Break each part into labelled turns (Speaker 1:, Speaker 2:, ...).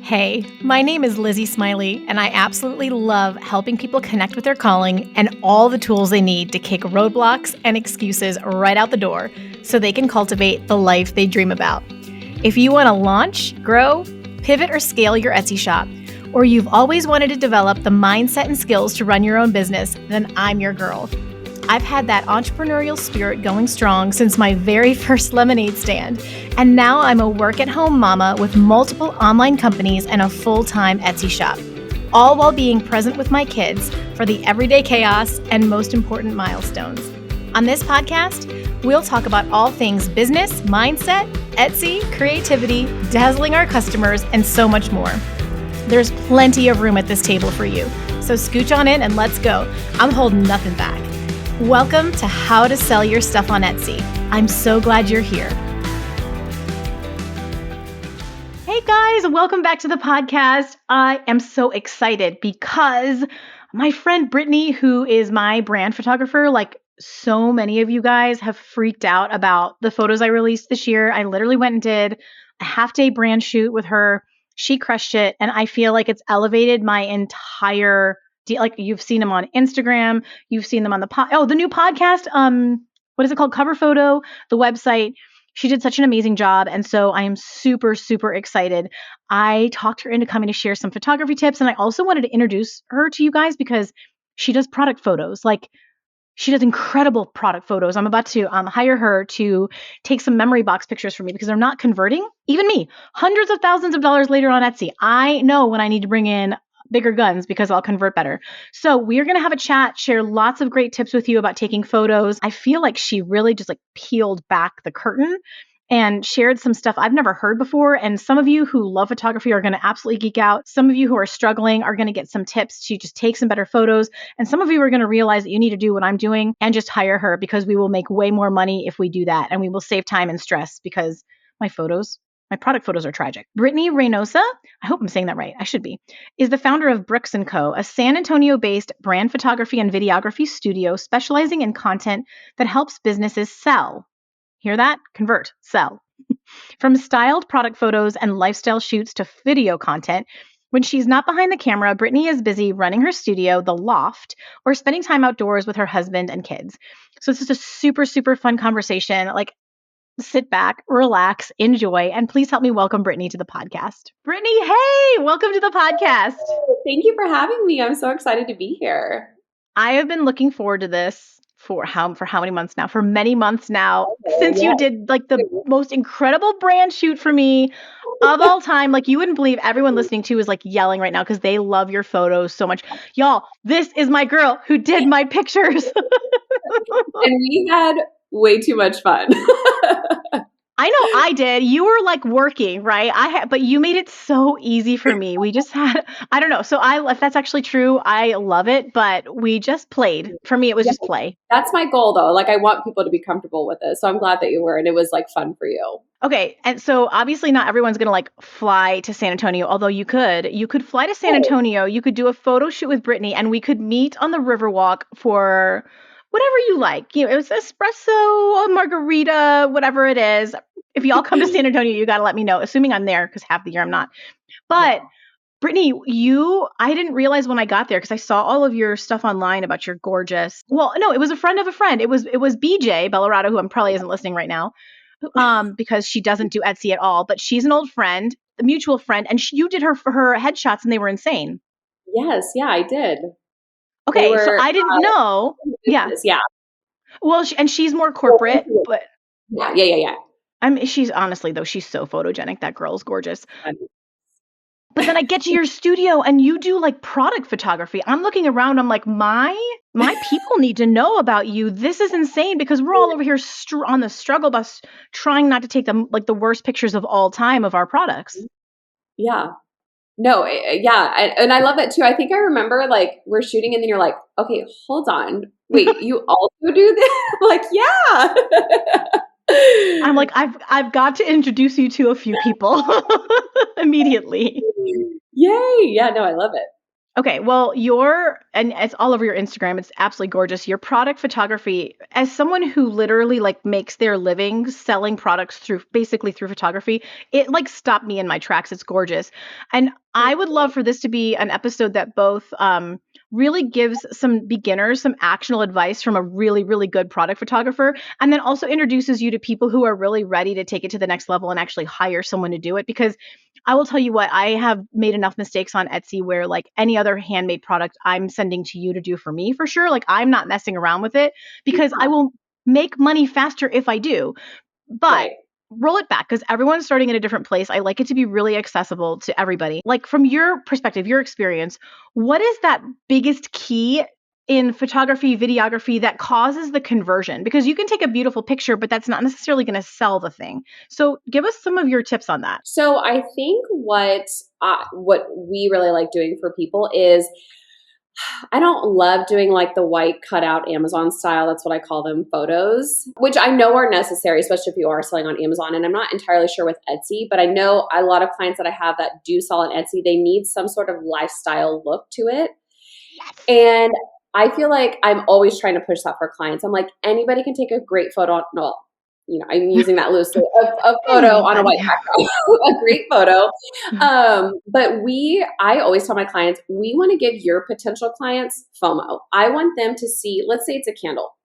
Speaker 1: Hey, my name is Lizzie Smiley, and I absolutely love helping people connect with their calling and all the tools they need to kick roadblocks and excuses right out the door so they can cultivate the life they dream about. If you want to launch, grow, pivot, or scale your Etsy shop, or you've always wanted to develop the mindset and skills to run your own business, then I'm your girl. I've had that entrepreneurial spirit going strong since my very first lemonade stand, and now I'm a work-at-home mama with multiple online companies and a full-time Etsy shop, all while being present with my kids for the everyday chaos and most important milestones. On this podcast, we'll talk about all things business, mindset, Etsy, creativity, dazzling our customers, and so much more. There's plenty of room at this table for you, so scooch on in and let's go. I'm holding nothing back. Welcome to How to Sell Your Stuff on Etsy. I'm so glad you're here. Hey guys, welcome back to the podcast. I am so excited because my friend Brittany, who is my brand photographer, like so many of you guys have freaked out about the photos I released this year. I literally went and did a half-day brand shoot with her. She crushed it, and I feel like it's elevated my entire like you've seen them on Instagram, you've seen them on the new podcast. What is it called? Cover Photo, the website. She did such an amazing job. And so I am super, super excited. I talked her into coming to share some photography tips. And I also wanted to introduce her to you guys because she does product photos. Like she does incredible product photos. I'm about to hire her to take some memory box pictures for me because they're not converting. Even me, hundreds of thousands of dollars later on Etsy. I know when I need to bring in bigger guns because I'll convert better. So we're going to have a chat, share lots of great tips with you about taking photos. I feel like she really just like peeled back the curtain and shared some stuff I've never heard before. And some of you who love photography are going to absolutely geek out. Some of you who are struggling are going to get some tips to just take some better photos. And some of you are going to realize that you need to do what I'm doing and just hire her because we will make way more money if we do that. And we will save time and stress because my product photos are tragic. Brittany Reynosa, I hope I'm saying that right, I should be, is the founder of Bricks & Co., a San Antonio-based brand photography and videography studio specializing in content that helps businesses sell. Hear that? Convert, sell. From styled product photos and lifestyle shoots to video content, when she's not behind the camera, Brittany is busy running her studio, The Loft, or spending time outdoors with her husband and kids. So this is a super, super fun conversation. Like, sit back, relax, enjoy, and please help me welcome Brittany to the podcast. Brittany, hey, welcome to the podcast.
Speaker 2: Thank you for having me. I'm so excited to be here.
Speaker 1: I have been looking forward to this for how many months now? For many months now, since you did like the most incredible brand shoot for me of all time. Like you wouldn't believe, everyone listening to is like yelling right now because they love your photos so much. Y'all, this is my girl who did my pictures.
Speaker 2: And we had way too much fun.
Speaker 1: I know I did. You were like working, right? But you made it so easy for me. We just had, I don't know. So if that's actually true, I love it, but we just played. For me, it was just play.
Speaker 2: That's my goal though. Like I want people to be comfortable with it. So I'm glad that you were, and it was like fun for you.
Speaker 1: Okay. And so obviously not everyone's going to like fly to San Antonio, although you could fly to San Antonio. You could do a photo shoot with Brittany and we could meet on the Riverwalk for whatever you like. You know, it was espresso, a margarita, whatever it is. If y'all come to San Antonio, you got to let me know, assuming I'm there because half the year I'm not. But Brittany, I didn't realize when I got there because I saw all of your stuff online about your gorgeous, well, no, it was a friend of a friend. It was BJ Bellarado, who probably isn't listening right now because she doesn't do Etsy at all, but she's an old friend, a mutual friend. And you did her headshots and they were insane.
Speaker 2: Yes. Yeah, I did.
Speaker 1: Okay. So I didn't know. Yeah.
Speaker 2: Yeah.
Speaker 1: Well, she's more corporate, but
Speaker 2: yeah.
Speaker 1: I mean, she's honestly though, she's so photogenic. That girl's gorgeous. But then I get to your studio and you do like product photography. I'm looking around. I'm like, my people need to know about you. This is insane because we're all over here on the struggle bus trying not to take the worst pictures of all time of our products.
Speaker 2: Yeah. No, yeah. And I love that too. I think I remember like we're shooting and then you're like, okay, hold on. Wait, you also do this? Like, yeah.
Speaker 1: I'm like, I've got to introduce you to a few people immediately.
Speaker 2: Yay. Yeah, no, I love it.
Speaker 1: Okay, well, and it's all over your Instagram. It's absolutely gorgeous. Your product photography, as someone who literally like makes their living selling products through basically through photography, it like stopped me in my tracks. It's gorgeous. And I would love for this to be an episode that both really gives some beginners some actionable advice from a really, really good product photographer, and then also introduces you to people who are really ready to take it to the next level and actually hire someone to do it. Because I will tell you what, I have made enough mistakes on Etsy where like any other handmade product I'm sending to you to do for me for sure. Like I'm not messing around with it because I
Speaker 2: Yeah.
Speaker 1: will make money faster if I do. But
Speaker 2: Right.
Speaker 1: roll it back because everyone's starting at a different place. I like it to be really accessible to everybody. Like from your perspective, your experience, what is that biggest key in photography, videography that causes the conversion? Because you can take a beautiful picture, but that's not necessarily going to sell the thing. So give us some of your tips on that.
Speaker 2: So I think what we really like doing for people is I don't love doing like the white cutout Amazon style. That's what I call them, photos, which I know are necessary, especially if you are selling on Amazon. And I'm not entirely sure with Etsy, but I know a lot of clients that I have that do sell on Etsy, they need some sort of lifestyle look to it.
Speaker 1: Yes.
Speaker 2: And I feel like I'm always trying to push that for clients. I'm like, anybody can take a great photo. No, I'm using that loosely, a photo on a
Speaker 1: Anybody.
Speaker 2: white background, a great photo. But I always tell my clients, we want to give your potential clients FOMO. I want them to see, let's say it's a candle.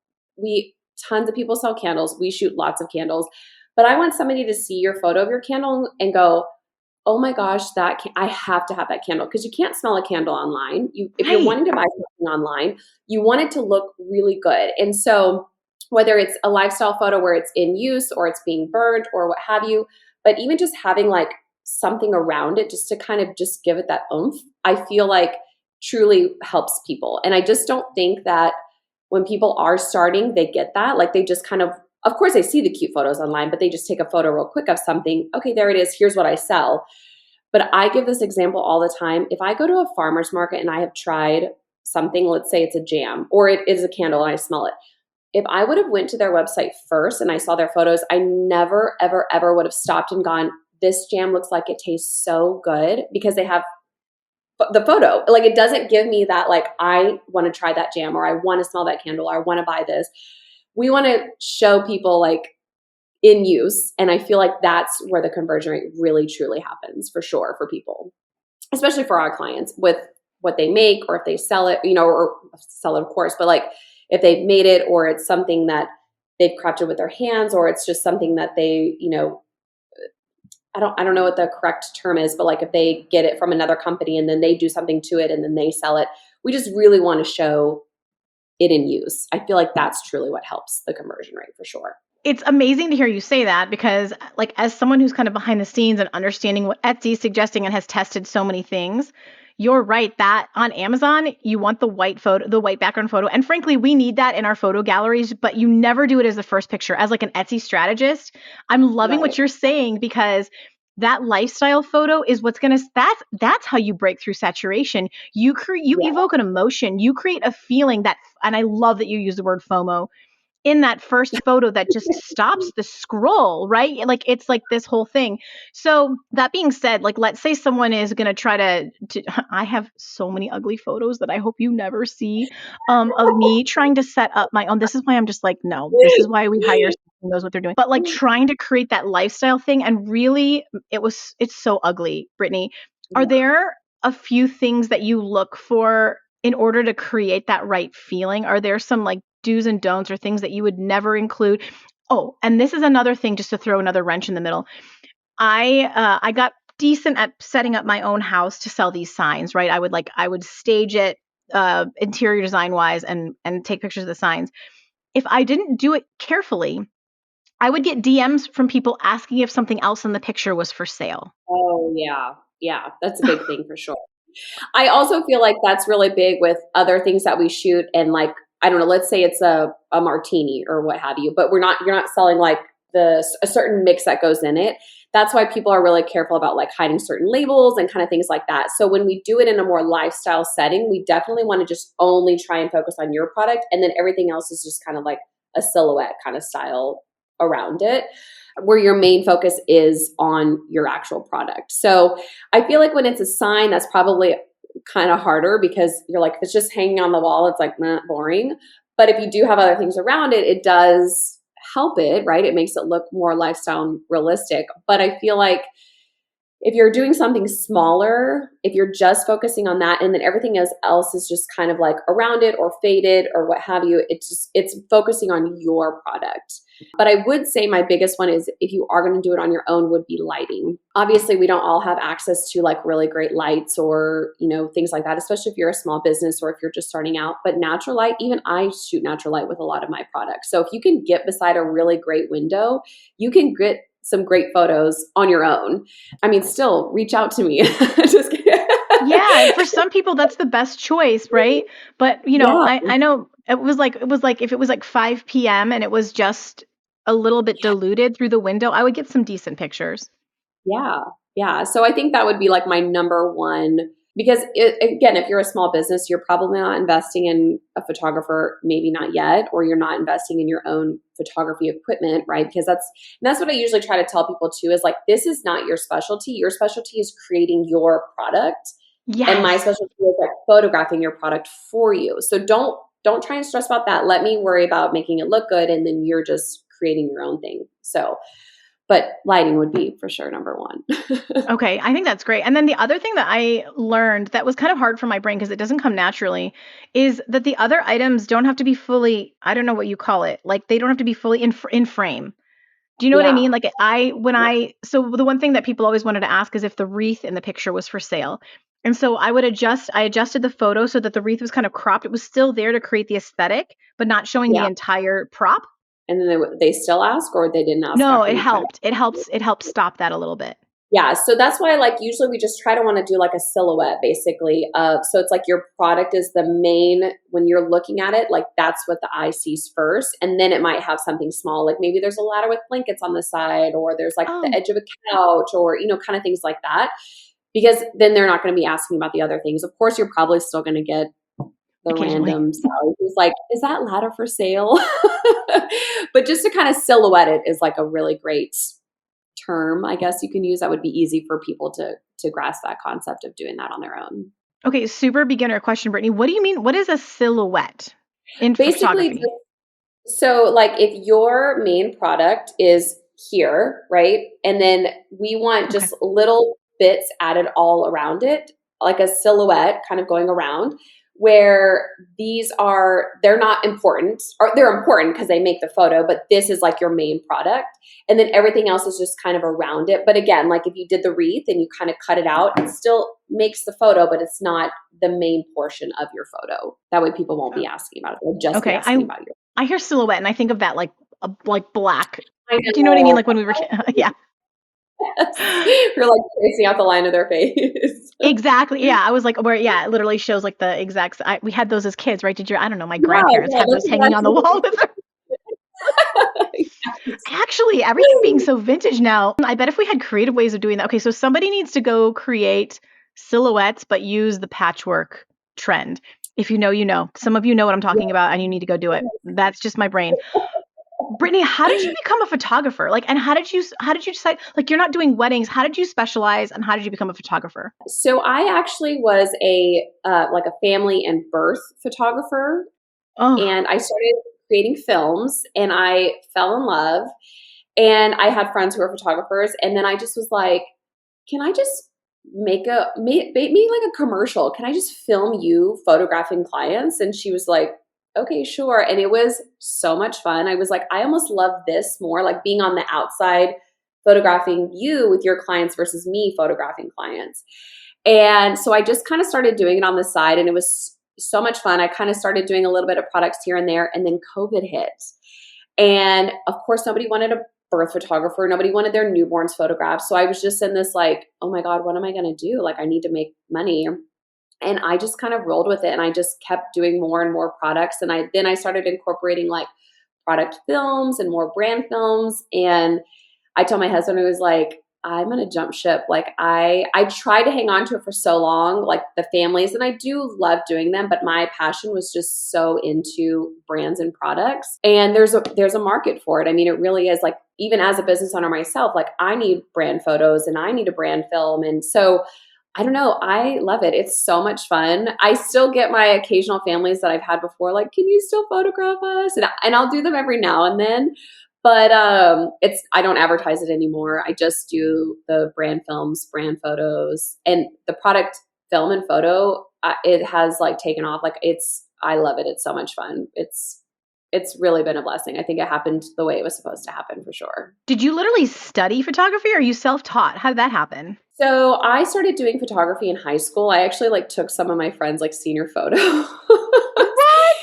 Speaker 2: Tons of people sell candles. We shoot lots of candles, but I want somebody to see your photo of your candle and go, oh my gosh, I have to have that candle, because you can't smell a candle online. If you're
Speaker 1: Right.
Speaker 2: wanting to buy something online, you want it to look really good. And so whether it's a lifestyle photo where it's in use or it's being burned or what have you, but even just having like something around it just to kind of just give it that oomph, I feel like truly helps people. And I just don't think that when people are starting, they get that. Like they just kind of course, they see the cute photos online, but they just take a photo real quick of something. Okay, there it is. Here's what I sell. But I give this example all the time. If I go to a farmer's market and I have tried something, let's say it's a jam or it is a candle and I smell it. If I would have went to their website first and I saw their photos, I never, ever, ever would have stopped and gone, this jam looks like it tastes so good, because they have the photo. Like it doesn't give me that, like, I want to try that jam or I want to smell that candle or I want to buy this. We want to show people like in use. And I feel like that's where the conversion rate really truly happens for sure for people, especially for our clients with what they make, or if they sell it, or sell it, of course, but like if they've made it or it's something that they've crafted with their hands, or it's just something that they, I don't know what the correct term is, but like if they get it from another company and then they do something to it and then they sell it, we just really want to show it in use. I feel like that's truly what helps the conversion rate for sure.
Speaker 1: It's amazing to hear you say that because like as someone who's kind of behind the scenes and understanding what Etsy is suggesting and has tested so many things, you're right that on Amazon, you want the white photo, the white background photo. And frankly, we need that in our photo galleries, but you never do it as the first picture. As like an Etsy strategist, I'm loving what
Speaker 2: Right.
Speaker 1: you're saying because that lifestyle photo is what's going to that's how you break through saturation. You
Speaker 2: Yeah.
Speaker 1: evoke an emotion, you create a feeling that, and I love that you use the word FOMO in that first photo that just stops the scroll, right? Like it's like this whole thing. So that being said, like let's say someone is going to try to I have so many ugly photos that I hope you never see of me trying to set up my own. This is why I'm just like, no, this is why we hire someone who knows what they're doing. But like trying to create that lifestyle thing, and really it's so ugly, Brittany. Are there a few things that you look for in order to create that right feeling? Are there some like do's and don'ts or things that you would never include? Oh, and this is another thing just to throw another wrench in the middle. I got decent at setting up my own house to sell these signs, right? I would stage it interior design wise and take pictures of the signs. If I didn't do it carefully, I would get DMs from people asking if something else in the picture was for sale.
Speaker 2: Oh yeah. Yeah. That's a big thing for sure. I also feel like that's really big with other things that we shoot, and like, I don't know, let's say it's a martini or what have you, but you're not selling like a certain mix that goes in it. That's why people are really careful about like hiding certain labels and kind of things like that. So when we do it in a more lifestyle setting, we definitely want to just only try and focus on your product, and then everything else is just kind of like a silhouette kind of style around it, where your main focus is on your actual product. So I feel like when it's a sign, that's probably kind of harder because you're like, if it's just hanging on the wall, it's like, meh, boring. But if you do have other things around it, it does help it, right? It makes it look more lifestyle realistic. But I feel like if you're doing something smaller, if you're just focusing on that and then everything else is just kind of like around it or faded or what have you, it's focusing on your product. But I would say my biggest one is if you are going to do it on your own would be lighting. Obviously, we don't all have access to like really great lights or, things like that, especially if you're a small business or if you're just starting out. But natural light, even I shoot natural light with a lot of my products. So if you can get beside a really great window, you can get some great photos on your own. I mean, still reach out to me. Just kidding.
Speaker 1: Yeah, and for some people that's the best choice, right? But
Speaker 2: Yeah,
Speaker 1: I know it was like if it was like 5 p.m. and it was just a little bit diluted through the window, I would get some decent pictures.
Speaker 2: yeah, yeah. So I think that would be like my number one because again, if you're a small business, you're probably not investing in a photographer, maybe not yet, or you're not investing in your own photography equipment, right? Because that's what I usually try to tell people too is like, this is not your specialty. Your specialty is creating your product. And my
Speaker 1: Yes.
Speaker 2: specialty is like photographing your product for you. So don't try and stress about that. Let me worry about making it look good. And then you're just creating your own thing. So, but lighting would be for sure number one.
Speaker 1: Okay, I think that's great. And then the other thing that I learned that was kind of hard for my brain because it doesn't come naturally is that the other items don't have to be fully, I don't know what you call it, like they don't have to be fully in frame. Do you know what I
Speaker 2: Yeah.
Speaker 1: mean? Like so the one thing that people always wanted to ask is if the wreath in the picture was for sale. And so I adjusted the photo so that the wreath was kind of cropped. It was still there to create the aesthetic, but not showing the
Speaker 2: Yeah.
Speaker 1: entire prop.
Speaker 2: And then they still ask or they didn't ask
Speaker 1: No,
Speaker 2: after
Speaker 1: it
Speaker 2: you tried.
Speaker 1: helped. It helps stop that a little bit.
Speaker 2: Yeah, so that's why like usually we just try to want to do like a silhouette basically of so it's like your product is the main when you're looking at it, like that's what the eye sees first. And then it might have something small, like maybe there's a ladder with blankets on the side, or there's like the
Speaker 1: Oh,
Speaker 2: edge of a couch, or kind of things like that. Because then they're not going to be asking about the other things. Of course, you're probably still going to get the
Speaker 1: occasionally.
Speaker 2: random Sally who's like, is that ladder for sale? But just to kind of silhouette it is like a really great term, I guess you can use that would be easy for people to grasp that concept of doing that on their own.
Speaker 1: Okay, super beginner question, Brittany. What do you mean? What is a silhouette in
Speaker 2: Basically,
Speaker 1: photography?
Speaker 2: so like if your main product is here, right? And then we want
Speaker 1: Okay.
Speaker 2: just little bits added all around it, like a silhouette kind of going around where they're not important or they're important because they make the photo, but this is like your main product. And then everything else is just kind of around it. But again, like if you did the wreath and you kind of cut it out, it still makes the photo, but it's not the main portion of your photo. That way people won't be asking about it. They'll just be
Speaker 1: Okay.
Speaker 2: asking about your
Speaker 1: I hear silhouette and I think of that like black.
Speaker 2: I
Speaker 1: Do you know what I mean?
Speaker 2: know.
Speaker 1: Like when we were yeah.
Speaker 2: You're like tracing out the line of their face.
Speaker 1: Exactly. Yeah, I was like where yeah, it literally shows like the exact we had those as kids, right? I don't know, my
Speaker 2: Yeah,
Speaker 1: grandparents
Speaker 2: yeah,
Speaker 1: had
Speaker 2: that's
Speaker 1: those hanging on the wall with them.
Speaker 2: exactly.
Speaker 1: Actually, everything being so vintage now, I bet if we had creative ways of doing that. Okay, so somebody needs to go create silhouettes but use the patchwork trend. If you know, you know. Some of you know what I'm talking about and you need to go do it. That's just my brain. Brittany, how did you become a photographer? Like, and how did you decide? Like, you're not doing weddings. How did you specialize, and how did you become a photographer?
Speaker 2: So I actually was a like a family and birth photographer,
Speaker 1: Oh,
Speaker 2: and I started creating films, and I fell in love. And I had friends who were photographers, and then I just was like, "Can I just make like a commercial? Can I just film you photographing clients?" And she was like, "Okay, sure." And it was so much fun. I was like, I almost love this more, like being on the outside photographing you with your clients versus me photographing clients. And so I just kind of started doing it on the side, and it was so much fun. I kind of started doing a little bit of products here and there, and then COVID hit. And of course, nobody wanted a birth photographer. Nobody wanted their newborns photographed. So I was just in this like, oh my God, what am I going to do? Like, I need to make money. And I just kind of rolled with it. And I just kept doing more and more products. And then I started incorporating like product films and more brand films. And I told my husband, I was like, I'm going to jump ship. Like I tried to hang on to it for so long, like the families, and I do love doing them, but my passion was just so into brands and products. And there's a market for it. I mean, it really is like, even as a business owner myself, like I need brand photos and I need a brand film. And so I don't know. I love it. It's so much fun. I still get my occasional families that I've had before, like, can you still photograph us? And I'll do them every now and then. But I don't advertise it anymore. I just do the brand films, brand photos, and the product film and photo. It has like taken off. Like I love it. It's so much fun. It's really been a blessing. I think it happened the way it was supposed to happen for sure.
Speaker 1: Did you literally study photography or are you self-taught? How did that happen?
Speaker 2: So I started doing photography in high school. I actually like took some of my friends like senior photos.
Speaker 1: What?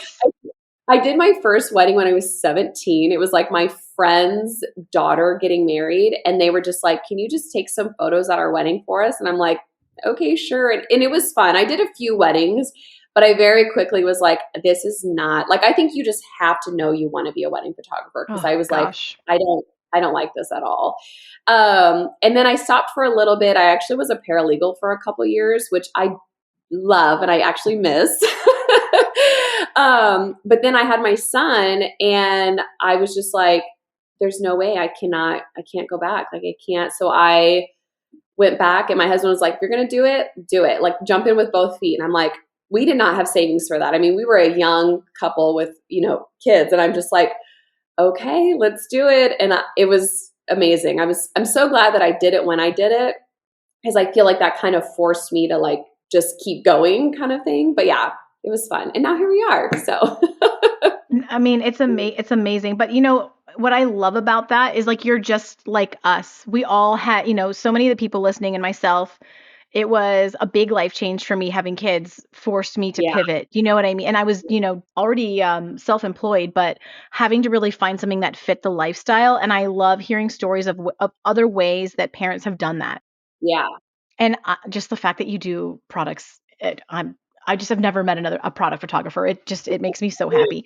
Speaker 2: I did my first wedding when I was 17. It was like my friend's daughter getting married, and they were just like, "Can you just take some photos at our wedding for us?" And I'm like, "Okay, sure." And it was fun. I did a few weddings, but I very quickly was like, "This is not like I think you just have to know you want to be a wedding photographer." Because
Speaker 1: Oh
Speaker 2: I was like,
Speaker 1: gosh.
Speaker 2: I don't like this at all. And then I stopped for a little bit. I actually was a paralegal for a couple years, which I love and I actually miss. But then I had my son and I was just like, there's no way I can't go back. Like I can't. So I went back and my husband was like, if you're going to do it, do it. Like jump in with both feet. And I'm like, we did not have savings for that. I mean, we were a young couple with, kids. And I'm just like, okay, let's do it. And it was amazing. I'm so glad that I did it when I did it because I feel like that kind of forced me to like just keep going kind of thing. But yeah, it was fun. And now here we are. So
Speaker 1: I mean, it's amazing. But what I love about that is like you're just like us. We all had, so many of the people listening and myself, it was a big life change for me having kids, forced me to
Speaker 2: yeah,
Speaker 1: pivot. You know what I mean? And I was, already self-employed, but having to really find something that fit the lifestyle. And I love hearing stories of other ways that parents have done that.
Speaker 2: yeah.
Speaker 1: And just the fact that you do products, I just have never met a product photographer. It makes me so happy.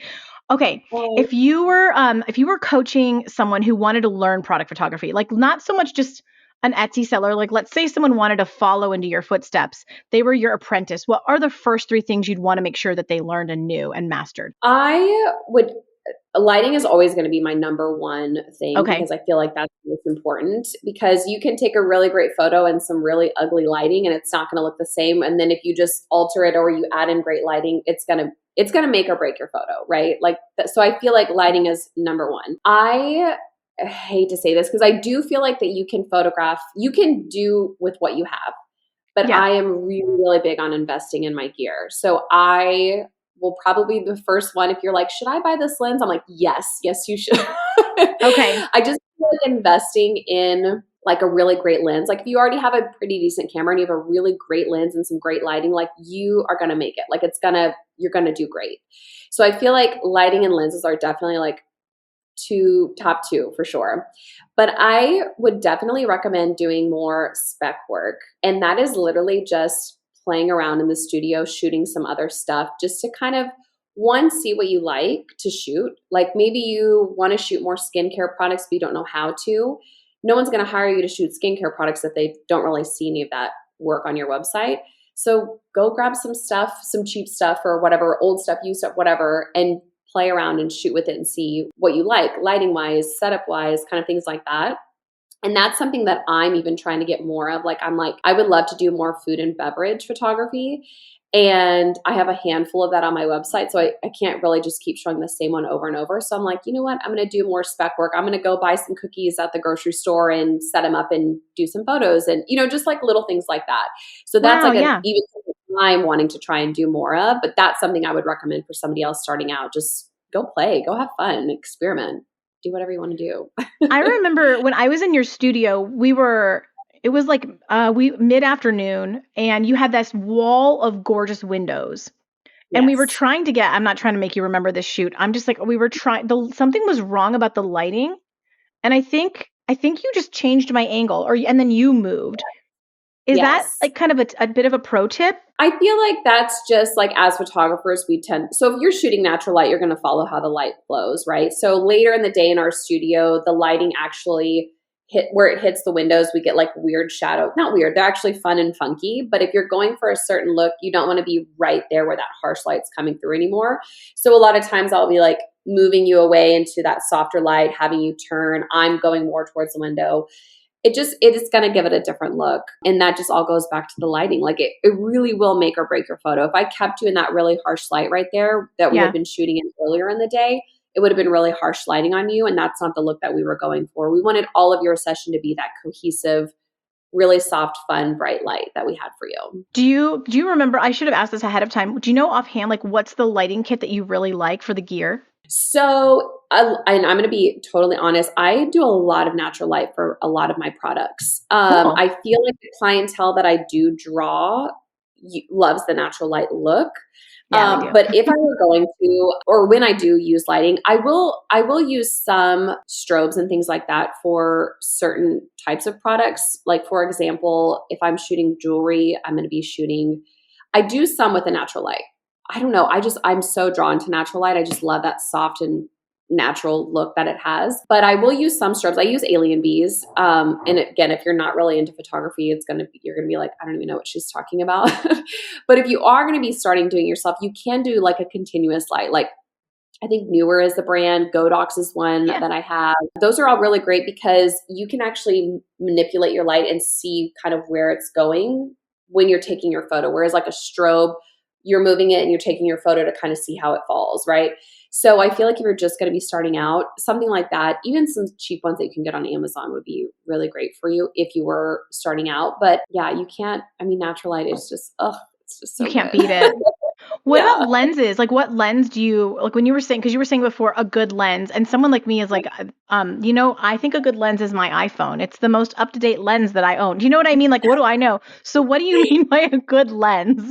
Speaker 1: Okay,
Speaker 2: Oh,
Speaker 1: if you were coaching someone who wanted to learn product photography, like not so much just an Etsy seller, like let's say someone wanted to follow into your footsteps, they were your apprentice. What are the first three things you'd want to make sure that they learned and knew and mastered?
Speaker 2: I would lighting is always going to be my number one thing
Speaker 1: Okay.
Speaker 2: because I feel like that's most important because you can take a really great photo and some really ugly lighting and it's not going to look the same. And then if you just alter it or you add in great lighting, it's gonna make or break your photo, right? Like, so I feel like lighting is number one. I hate to say this because I do feel like that you can do with what you have, but
Speaker 1: Yeah.
Speaker 2: I am really, really big on investing in my gear. So I will probably be the first one. If you're like, should I buy this lens? I'm like, yes, you should.
Speaker 1: Okay.
Speaker 2: I just feel like investing in like a really great lens. Like if you already have a pretty decent camera and you have a really great lens and some great lighting, like you are going to make it. Like you're going to do great. So I feel like lighting and lenses are definitely like top two for sure. But I would definitely recommend doing more spec work. And that is literally just playing around in the studio, shooting some other stuff just to kind of one, see what you like to shoot. Like maybe you want to shoot more skincare products, but you don't know how to. No one's going to hire you to shoot skincare products if they don't really see any of that work on your website. So go grab some stuff, some cheap stuff or whatever, old stuff, used stuff, whatever, and play around and shoot with it and see what you like, lighting wise, setup wise, kind of things like that. And that's something that I'm even trying to get more of. Like, I would love to do more food and beverage photography. And I have a handful of that on my website. So I can't really just keep showing the same one over and over. So I'm like, you know what? I'm going to do more spec work. I'm going to go buy some cookies at the grocery store and set them up and do some photos and, just like little things like that. So that's
Speaker 1: Wow.
Speaker 2: like
Speaker 1: Yeah.
Speaker 2: even I'm wanting to try and do more of, but that's something I would recommend for somebody else starting out. Just go play, go have fun, experiment, do whatever you want to do.
Speaker 1: I remember when I was in your studio, it was like we mid-afternoon and you had this wall of gorgeous windows. And we were
Speaker 2: Yes.
Speaker 1: trying to get, I'm not trying to make you remember this shoot. I'm just like we were trying something was wrong about the lighting. And I think you just changed my angle and then you moved. Is that
Speaker 2: Yes.
Speaker 1: like kind of a bit of a pro tip?
Speaker 2: I feel like that's just like as photographers, so if you're shooting natural light, you're going to follow how the light flows, right? So later in the day in our studio, the lighting actually where it hits the windows, we get like weird shadow, not weird, they're actually fun and funky. But if you're going for a certain look, you don't want to be right there where that harsh light's coming through anymore. So a lot of times I'll be like moving you away into that softer light, having you turn. I'm going more towards the window. it is going to give it a different look. And that just all goes back to the lighting. Like it really will make or break your photo. If I kept you in that really harsh light right there that we had been shooting in earlier in the day, it would have been really harsh lighting on you. And that's not the look that we were going for. We wanted all of your session to be that cohesive, really soft, fun, bright light that we had for you.
Speaker 1: Do you remember, I should have asked this ahead of time. Do you know offhand, like what's the lighting kit that you really like for the gear?
Speaker 2: So, and I'm going to be totally honest, I do a lot of natural light for a lot of my products.
Speaker 1: Cool.
Speaker 2: I feel like the clientele that I do draw loves the natural light look.
Speaker 1: Yeah, they do.
Speaker 2: But if I were going to, or when I do use lighting, I will use some strobes and things like that for certain types of products. Like for example, if I'm shooting jewelry, I do some with a natural light. I don't know. I'm so drawn to natural light. I just love that soft and natural look that it has. But I will use some strobes. I use alien bees. And again, if you're not really into photography, you're gonna be like, I don't even know what she's talking about. But if you are going to be starting doing it yourself, you can do like a continuous light. Like I think Newer is the brand. Godox is one that I have. Those are all really great because you can actually manipulate your light and see kind of where it's going when you're taking your photo. Whereas like a strobe, you're moving it and you're taking your photo to kind of see how it falls, right? So I feel like if you're just going to be starting out, something like that, even some cheap ones that you can get on Amazon would be really great for you if you were starting out. But yeah, you can't, natural light is just, it's just so
Speaker 1: You can't
Speaker 2: good.
Speaker 1: beat it. What about lenses? Like what lens do you, like when you were saying, because you were saying before a good lens, and someone like me is like, I think a good lens is my iPhone. It's the most up-to-date lens that I own. Do you know what I mean? Like, what do I know? So what do you mean by a good lens?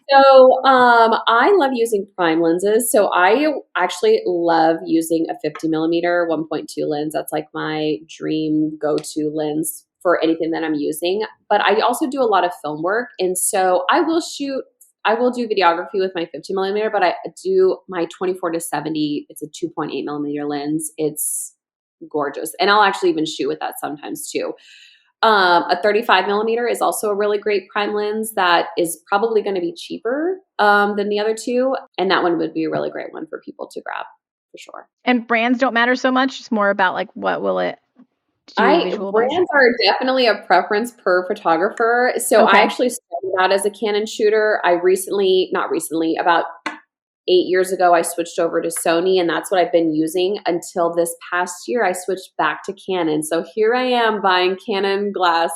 Speaker 2: So I love using prime lenses. So I actually love using a 50 millimeter 1.2 lens. That's like my dream go-to lens for anything that I'm using. But I also do a lot of film work. And so I will do videography with my 50 millimeter, but I do my 24-70. It's a 2.8 millimeter lens. It's gorgeous. And I'll actually even shoot with that sometimes too. A 35 millimeter is also a really great prime lens that is probably going to be cheaper than the other two. And that one would be a really great one for people to grab for sure.
Speaker 1: And brands don't matter so much. It's more about like what will it do visual wise.
Speaker 2: Brands are definitely a preference per photographer. So I actually started out as a Canon shooter. About 8 years ago, I switched over to Sony, and that's what I've been using until this past year. I switched back to Canon. So here I am buying Canon glass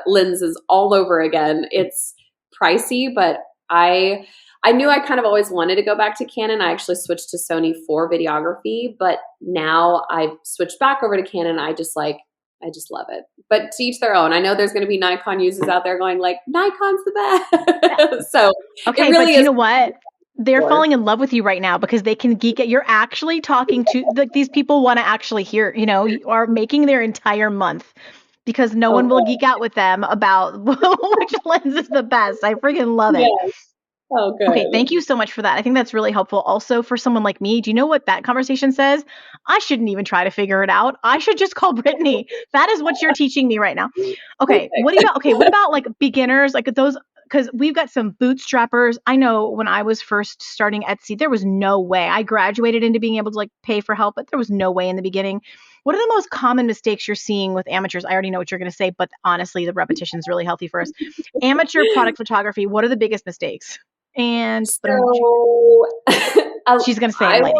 Speaker 2: lenses all over again. It's pricey, but I knew I kind of always wanted to go back to Canon. I actually switched to Sony for videography, but now I've switched back over to Canon. I just love it. But to each their own. I know there's going to be Nikon users out there going like, Nikon's the best. So
Speaker 1: okay,
Speaker 2: it really
Speaker 1: but you know what? They're falling in love with you right now because they can geek it. You're actually talking to these people want to actually hear, you are making their entire month because no one will geek out with them about which lens is the best. I freaking love it.
Speaker 2: Oh, good.
Speaker 1: Okay, thank you so much for that. I think that's really helpful. Also, for someone like me, do you know what that conversation says? I shouldn't even try to figure it out. I should just call Brittany. That is what you're teaching me right now. Okay, what about like beginners, like those? Because we've got some bootstrappers. I know when I was first starting Etsy, there was no way. I graduated into being able to like pay for help, but there was no way in the beginning. What are the most common mistakes you're seeing with amateurs? I already know what you're going to say, but honestly, the repetition is really healthy for us. Amateur product photography. What are the biggest mistakes? And
Speaker 2: so
Speaker 1: she's going to say lighting.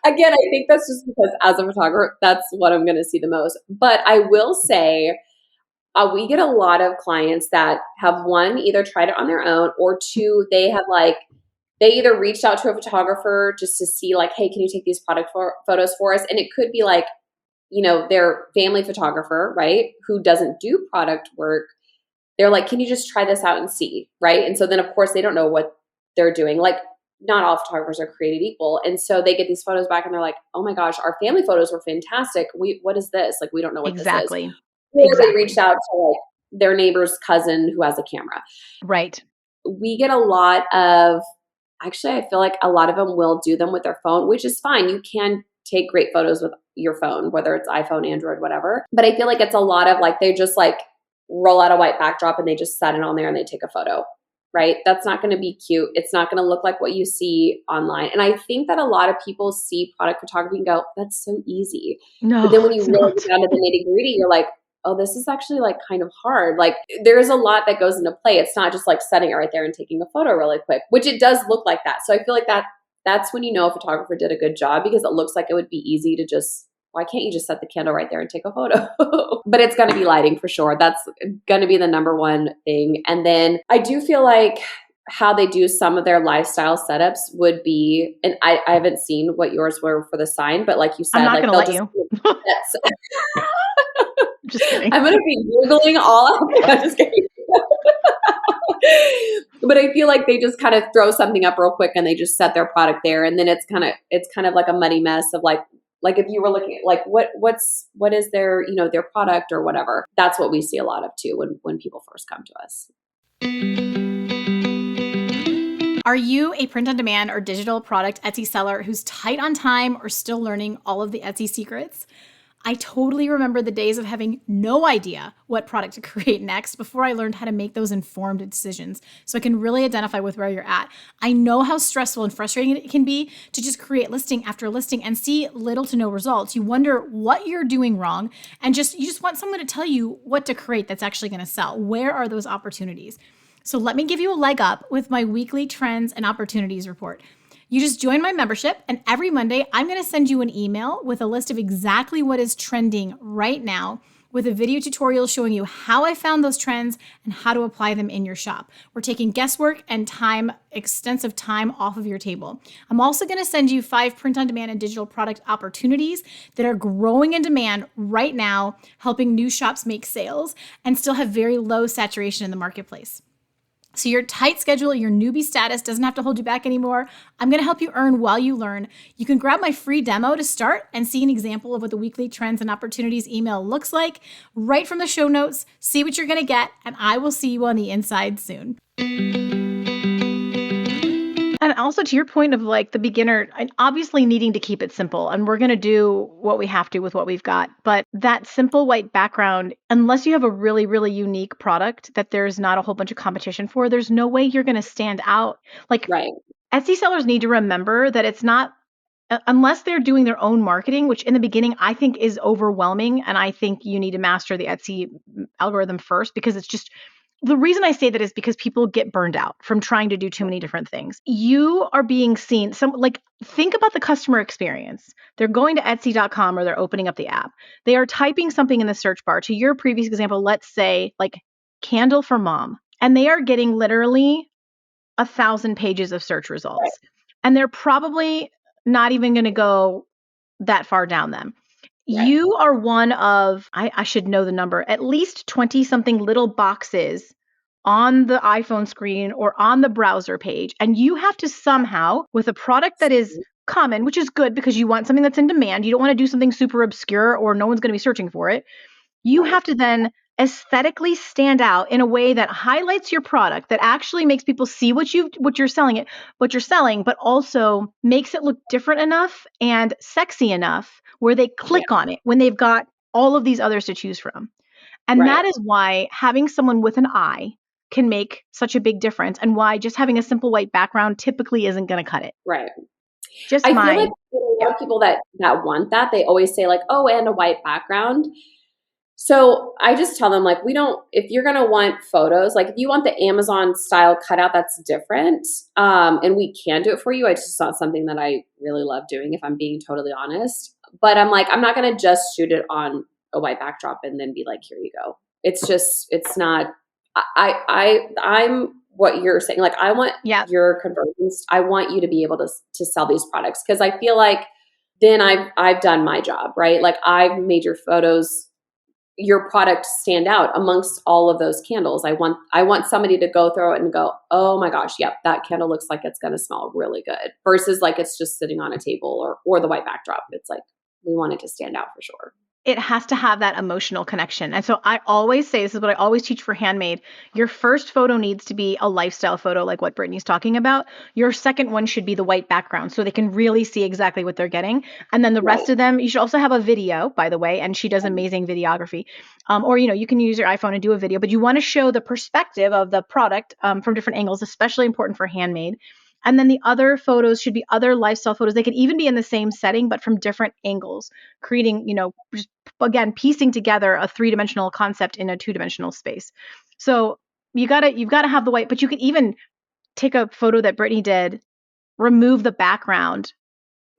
Speaker 2: Again, I think that's just because as a photographer, that's what I'm going to see the most. But I will say, we get a lot of clients that have one, either tried it on their own, or two, they either reached out to a photographer just to see like, hey, can you take these product photos for us? And it could be like, their family photographer, right, who doesn't do product work. They're like, can you just try this out and see, right? And so then, of course, they don't know what they're doing. Like, not all photographers are created equal. And so they get these photos back and they're like, oh my gosh, our family photos were fantastic. What is this? Like, we don't know what this is. Or they reached out to like their neighbor's cousin who has a camera.
Speaker 1: Right.
Speaker 2: We get a lot of, actually, I feel like a lot of them will do them with their phone, which is fine. You can take great photos with your phone, whether it's iPhone, Android, whatever. But I feel like it's a lot of like, they just like roll out a white backdrop and they just set it on there and they take a photo. right? That's not going to be cute. It's not going to look like what you see online. And I think that a lot of people see product photography and go, that's so easy. But then
Speaker 1: No,
Speaker 2: when you
Speaker 1: it's
Speaker 2: really
Speaker 1: not.
Speaker 2: get down to the nitty gritty, you're like, oh, this is actually like kind of hard. Like there's a lot that goes into play. It's not just like setting it right there and taking a photo really quick, which it does look like that. So I feel like that's when you know a photographer did a good job, because it looks like it would be easy to just, why can't you just set the candle right there and take a photo? But it's going to be lighting for sure. That's going to be the number one thing. And then I do feel like how they do some of their lifestyle setups would be, and I haven't seen what yours were for the sign, but like you
Speaker 1: I'm
Speaker 2: said,
Speaker 1: not
Speaker 2: like
Speaker 1: going to
Speaker 2: they'll
Speaker 1: let
Speaker 2: just,
Speaker 1: you.
Speaker 2: that's,
Speaker 1: Just kidding.
Speaker 2: I'm going to be Googling all of it. I'm just kidding. But I feel like they just kind of throw something up real quick and they just set their product there. And then it's kind of like a muddy mess of like if you were looking at like, what is their, their product or whatever. That's what we see a lot of too when people first come to us.
Speaker 3: Are you a print on demand or digital product Etsy seller who's tight on time or still learning all of the Etsy secrets? I totally remember the days of having no idea what product to create next before I learned how to make those informed decisions so I can really identify with where you're at. I know how stressful and frustrating it can be to just create listing after listing and see little to no results. You wonder what you're doing wrong and you just want someone to tell you what to create that's actually going to sell. Where are those opportunities? So let me give you a leg up with my weekly trends and opportunities report. You just join my membership, and every Monday, I'm going to send you an email with a list of exactly what is trending right now, with a video tutorial showing you how I found those trends and how to apply them in your shop. We're taking guesswork and extensive time off of your table. I'm also going to send you 5 print-on-demand and digital product opportunities that are growing in demand right now, helping new shops make sales and still have very low saturation in the marketplace. So your tight schedule, your newbie status doesn't have to hold you back anymore. I'm going to help you earn while you learn. You can grab my free demo to start and see an example of what the weekly trends and opportunities email looks like right from the show notes. See what you're going to get, and I will see you on the inside soon.
Speaker 1: And also to your point of like the beginner, and obviously needing to keep it simple, and we're going to do what we have to with what we've got. But that simple white background, unless you have a really, really unique product that there's not a whole bunch of competition for, there's no way you're going to stand out. Like
Speaker 2: Right.
Speaker 1: Etsy sellers need to remember that it's not, unless they're doing their own marketing, which in the beginning I think is overwhelming. And I think you need to master the Etsy algorithm first, because it's just, the reason I say that is because people get burned out from trying to do too many different things. You are being seen. Think about the customer experience. They're going to Etsy.com or they're opening up the app. They are typing something in the search bar. To your previous example, let's say like candle for mom, and they are getting literally 1,000 pages of search results.
Speaker 2: Right.
Speaker 1: And they're probably not even going to go that far down them.
Speaker 2: Right.
Speaker 1: You are one of, I should know the number, at least 20 something little boxes on the iPhone screen or on the browser page. And you have to somehow, with a product that is common, which is good because you want something that's in demand, you don't want to do something super obscure or no one's going to be searching for it. You have to then aesthetically stand out in a way that highlights your product, that actually makes people see what you're selling, but also makes it look different enough and sexy enough where they click on it when they've got all of these others to choose from. And
Speaker 2: Right.
Speaker 1: that is why having someone with an eye can make such a big difference, and why just having a simple white background typically isn't going to cut it.
Speaker 2: Right.
Speaker 1: Just
Speaker 2: I
Speaker 1: my
Speaker 2: feel like a lot of people that want that, they always say like, oh, and a white background. So I just tell them like, if you're going to want photos, like if you want the Amazon style cutout, that's different. And we can do it for you. It's just not something that I really love doing, if I'm being totally honest. But I'm like, I'm not going to just shoot it on a white backdrop and then be like, here you go. It's not, I'm what you're saying. Like I want your conversions. I want you to be able to sell these products. Cause I feel like then I've done my job, right? Like I've made your photos, your product stand out amongst all of those candles. I want somebody to go through it and go, oh my gosh, yep, that candle looks like it's going to smell really good, versus like it's just sitting on a table or the white backdrop. It's like, we want it to stand out for sure.
Speaker 1: it has to have that emotional connection. And so I always say, this is what I always teach for handmade. Your first photo needs to be a lifestyle photo, like what Brittany's talking about. Your second one should be the white background so they can really see exactly what they're getting. And then the rest of them, you should also have a video, by the way, and she does amazing videography. Or, you can use your iPhone and do a video, but you want to show the perspective of the product from different angles, especially important for handmade. And then the other photos should be other lifestyle photos. They could even be in the same setting, but from different angles, creating, just again, piecing together a three-dimensional concept in a two-dimensional space. So you've got to have the white, but you could even take a photo that Brittany did, remove the background,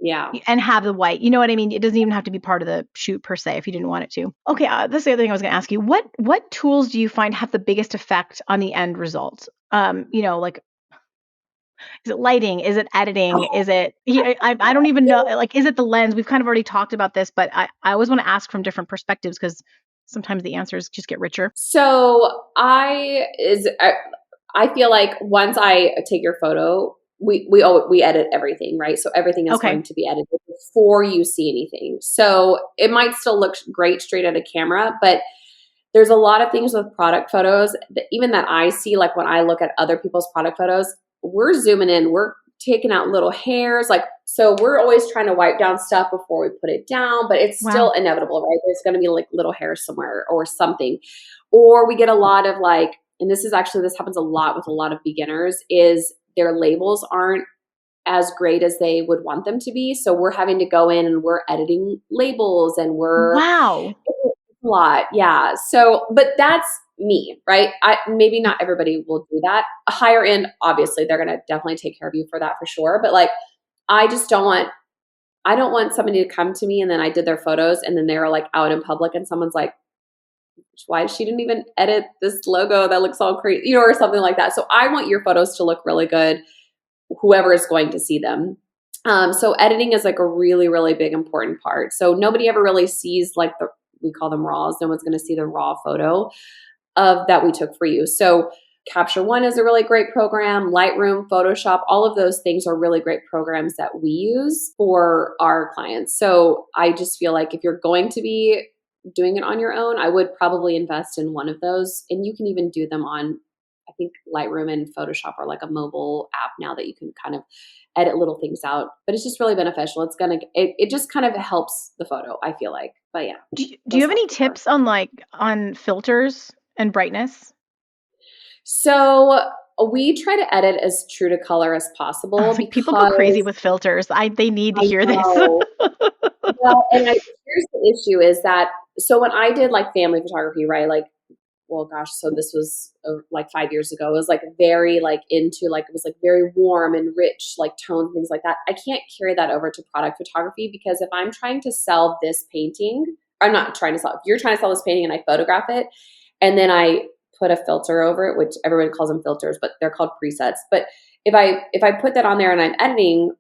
Speaker 1: and have the white. You know what I mean? It doesn't even have to be part of the shoot per se if you didn't want it to. Okay, that's the other thing I was going to ask you. What tools do you find have the biggest effect on the end result? Like, is it lighting? Is it editing? Is it, I don't even know, like, is it the lens? We've kind of already talked about this, but I always want to ask from different perspectives because sometimes the answers just get richer.
Speaker 2: So I feel like once I take your photo, we edit everything, right? So everything is going to be edited before you see anything. So it might still look great straight at a camera, but there's a lot of things with product photos that even that I see, like when I look at other people's product photos, we're zooming in, we're taking out little hairs, so we're always trying to wipe down stuff before we put it down, but it's still inevitable, right? There's going to be like little hairs somewhere or something. Or we get a lot of and this happens a lot with a lot of beginners, is their labels aren't as great as they would want them to be. So we're having to go in and we're editing labels and we're a lot. Yeah. So, but that's me, right? Maybe not everybody will do that. A higher end, obviously, they're going to definitely take care of you for that for sure. But I don't want somebody to come to me and then I did their photos and then they were out in public and someone's like, why she didn't even edit this logo that looks all crazy, or something like that. So I want your photos to look really good, whoever is going to see them. So editing is a really, really big, important part. So nobody ever really sees we call them raws. No one's going to see the raw photo of that we took for you. So Capture One is a really great program. Lightroom, Photoshop, all of those things are really great programs that we use for our clients. So I just feel like if you're going to be doing it on your own, I would probably invest in one of those. And you can even do them on, I think Lightroom and Photoshop are a mobile app now that you can kind of edit little things out, but it's just really beneficial. It just kind of helps the photo, I feel like. But yeah.
Speaker 1: Do you have any tips on filters and brightness?
Speaker 2: So we try to edit as true to color as possible. Because
Speaker 1: people go crazy with filters. They need to hear this.
Speaker 2: Well, and here's the issue is that, so when I did family photography, right? So this was 5 years ago. It was very into it was very warm and rich tones, things like that. I can't carry that over to product photography because if I'm trying to sell this painting, I'm not trying to sell. If you're trying to sell this painting and I photograph it and then I put a filter over it, which everybody calls them filters, but they're called presets. But if I put that on there and I'm editing,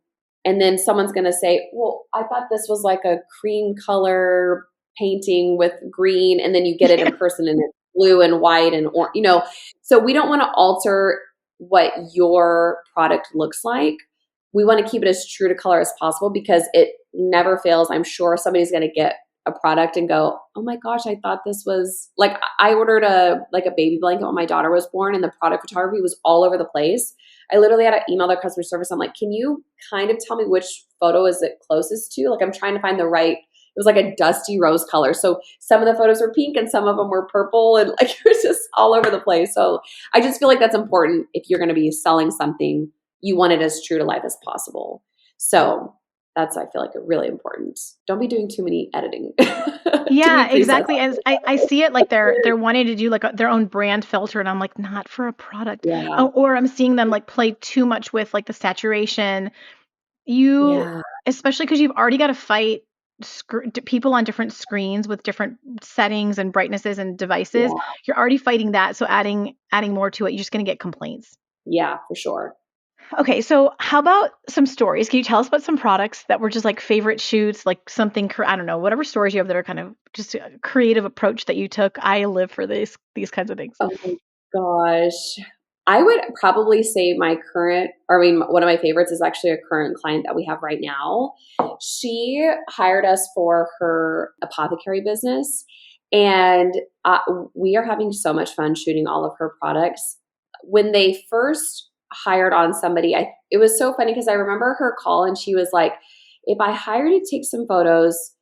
Speaker 2: and then someone's going to say, well, I thought this was a cream color painting with green, and then you get it in person and it's blue and white and orange, so we don't want to alter what your product looks like. We want to keep it as true to color as possible because it never fails. I'm sure somebody's going to get a product and go, oh my gosh, I thought this was I ordered a baby blanket when my daughter was born and the product photography was all over the place. I literally had to email their customer service. I'm like, can you kind of tell me which photo is it closest to? I'm trying to find the right, it was a dusty rose color. So some of the photos were pink and some of them were purple and it was just all over the place. So I just feel like that's important. If you're going to be selling something, you want it as true to life as possible. So that's, I feel really important. Don't be doing too many editing.
Speaker 1: Yeah, exactly. As I see it they're wanting to do their own brand filter, and I'm not for a product.
Speaker 2: Yeah.
Speaker 1: Or I'm seeing them play too much with the saturation. Especially because you've already got to fight people on different screens with different settings and brightnesses and devices. Yeah. You're already fighting that, so adding more to it, you're just going to get complaints.
Speaker 2: Yeah, for sure.
Speaker 1: Okay, so how about some stories? Can you tell us about some products that were just favorite shoots, something, I don't know, whatever stories you have that are kind of just a creative approach that you took? I live for these kinds of things.
Speaker 2: Oh my gosh. I would probably say one of my favorites is actually a current client that we have right now. She hired us for her apothecary business, and we are having so much fun shooting all of her products. When they first hired on somebody, it was so funny because I remember her call and she was like, if I hire you to take some photos,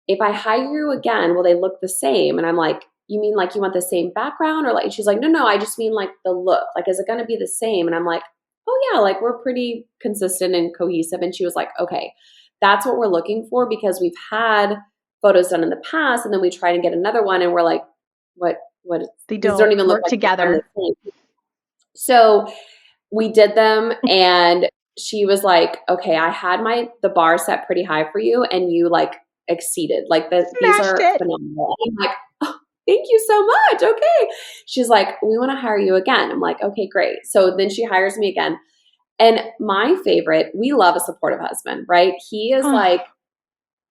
Speaker 2: if I hire you again, will they look the same? And I'm like, you mean like you want the same background? Or like, she's like, no, I just mean like the look. Like, is it going to be the same? And I'm like, oh yeah, like we're pretty consistent and cohesive. And she was like, okay, that's what we're looking for, because we've had photos done in the past and then we try to get another one and we're like, what?
Speaker 1: They
Speaker 2: These don't even look
Speaker 1: work
Speaker 2: like
Speaker 1: together.
Speaker 2: So we did them, and she was like, okay, I had the bar set pretty high for you and you like exceeded. Like these are phenomenal. I'm like, oh, thank you so much. Okay. She's like, we want to hire you again. I'm like, okay, great. So then she hires me again. And my favorite, we love a supportive husband, right? He is like,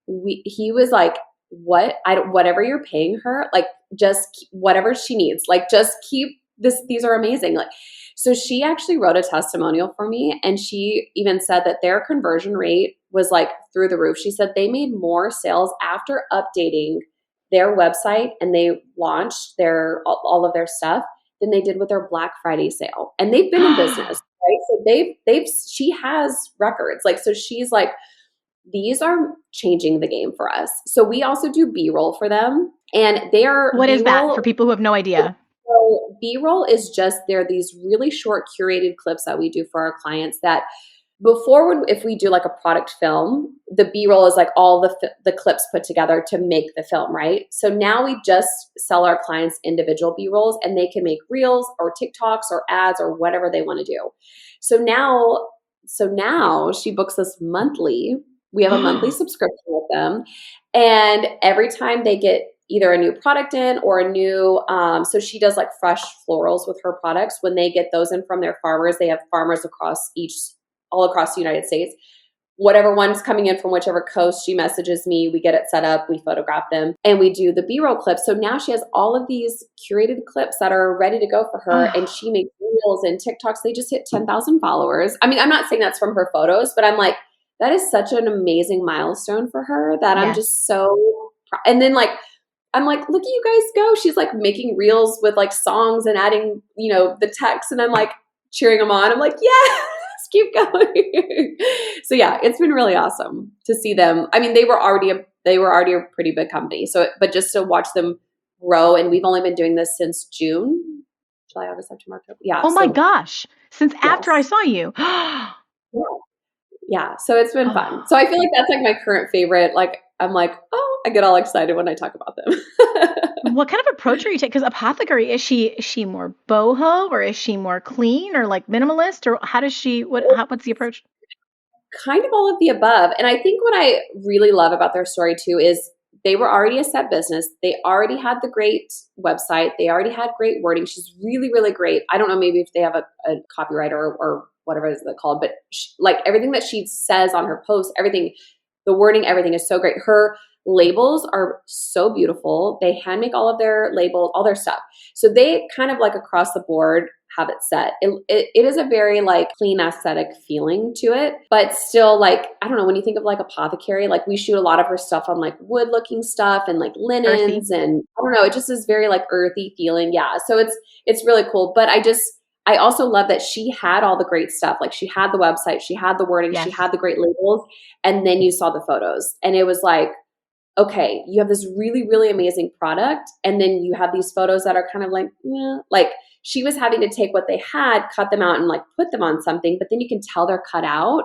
Speaker 2: he was like, whatever you're paying her, like just whatever she needs, like just keep this. These are amazing. Like, so she actually wrote a testimonial for me, and she even said that their conversion rate was like through the roof. She said they made more sales after updating their website and they launched all of their stuff than they did with their Black Friday sale. And they've been in business, right? So she has records. Like, so she's like, these are changing the game for us. So we also do B-roll for them, and
Speaker 1: What is that for people who have no idea?
Speaker 2: So B-roll is they're these really short curated clips that we do for our clients that if we do like a product film, the B-roll is like all the clips put together to make the film, right? So now we just sell our clients individual B-rolls, and they can make reels or TikToks or ads or whatever they want to do. So now she books us monthly. We have a monthly subscription with them. And every time they get either a new product in or a new, so she does like fresh florals with her products. When they get those in from their farmers, they have farmers all across the United States. Whatever one's coming in from whichever coast, she messages me, we get it set up, we photograph them, and we do the B-roll clips. So now she has all of these curated clips that are ready to go for her, and she makes reels and TikToks. They just hit 10,000 followers. I mean, I'm not saying that's from her photos, but I'm like, that is such an amazing milestone for her that I'm just so proud. And then like, I'm like, look at you guys go. She's like making reels with like songs and adding, the text, and I'm like cheering them on. I'm like, yes, keep going. So yeah, it's been really awesome to see them. I mean, they were already a pretty big company. So, but just to watch them grow, and we've only been doing this since June, July, August, September, October. Yeah.
Speaker 1: Oh my gosh. Since after I saw you.
Speaker 2: Yeah. So it's been fun. So I feel like that's like my current favorite. Like, I'm like, oh, I get all excited when I talk about them.
Speaker 1: What kind of approach are you taking? Because apothecary, is she more boho, or is she more clean, or like minimalist, or how does what's the approach?
Speaker 2: Kind of all of the above. And I think what I really love about their story too is they were already a set business. They already had the great website. They already had great wording. She's really, really great. I don't know, maybe if they have a copywriter or whatever is that called, but like everything that she says on her posts, everything, the wording, everything is so great. Her labels are so beautiful. They hand make all of their labels, all their stuff. So they kind of like across the board have it set. It is a very like clean aesthetic feeling to it, but still like, I don't know, when you think of like apothecary, like we shoot a lot of her stuff on like wood looking stuff and like linens, earthy. And I don't know, it just is very like earthy feeling. Yeah. So it's really cool. But I also love that she had all the great stuff. Like she had the website, she had the wording, she had the great labels, and then you saw the photos, and it was like, okay, you have this really, really amazing product, and then you have these photos that are kind of like, like she was having to take what they had, cut them out, and like put them on something, but then you can tell they're cut out.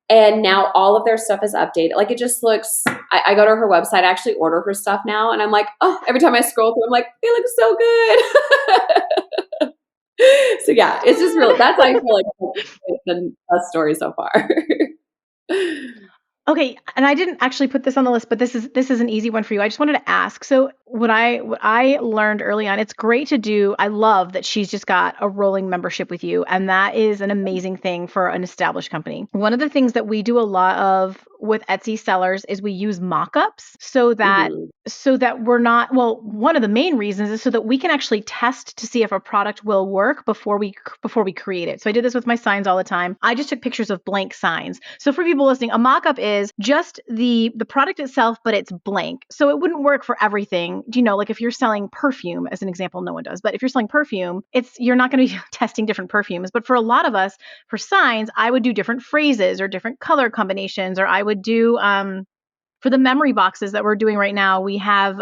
Speaker 2: And now all of their stuff is updated. Like it just looks, I go to her website, I actually order her stuff now, and I'm like, oh, every time I scroll through, I'm like, they look so good. So yeah, it's just real. That's how I feel like it's been a story so far.
Speaker 1: Okay, and I didn't actually put this on the list, but this is an easy one for you. I just wanted to ask. So what I learned early on, it's great to do. I love that she's just got a rolling membership with you, and that is an amazing thing for an established company. One of the things that we do a lot of with Etsy sellers is we use mock-ups so that
Speaker 2: Mhm.
Speaker 1: we're not, well, one of the main reasons is so that we can actually test to see if a product will work before we create it. So I did this with my signs all the time. I just took pictures of blank signs. So for people listening, a mock-up is just the product itself, but it's blank. So it wouldn't work for everything. Do you know, like if you're selling perfume as an example, no one does, but if you're selling perfume, you're not going to be testing different perfumes. But for a lot of us, for signs, I would do different phrases or different color combinations, or I would do for the memory boxes that we're doing right now, we have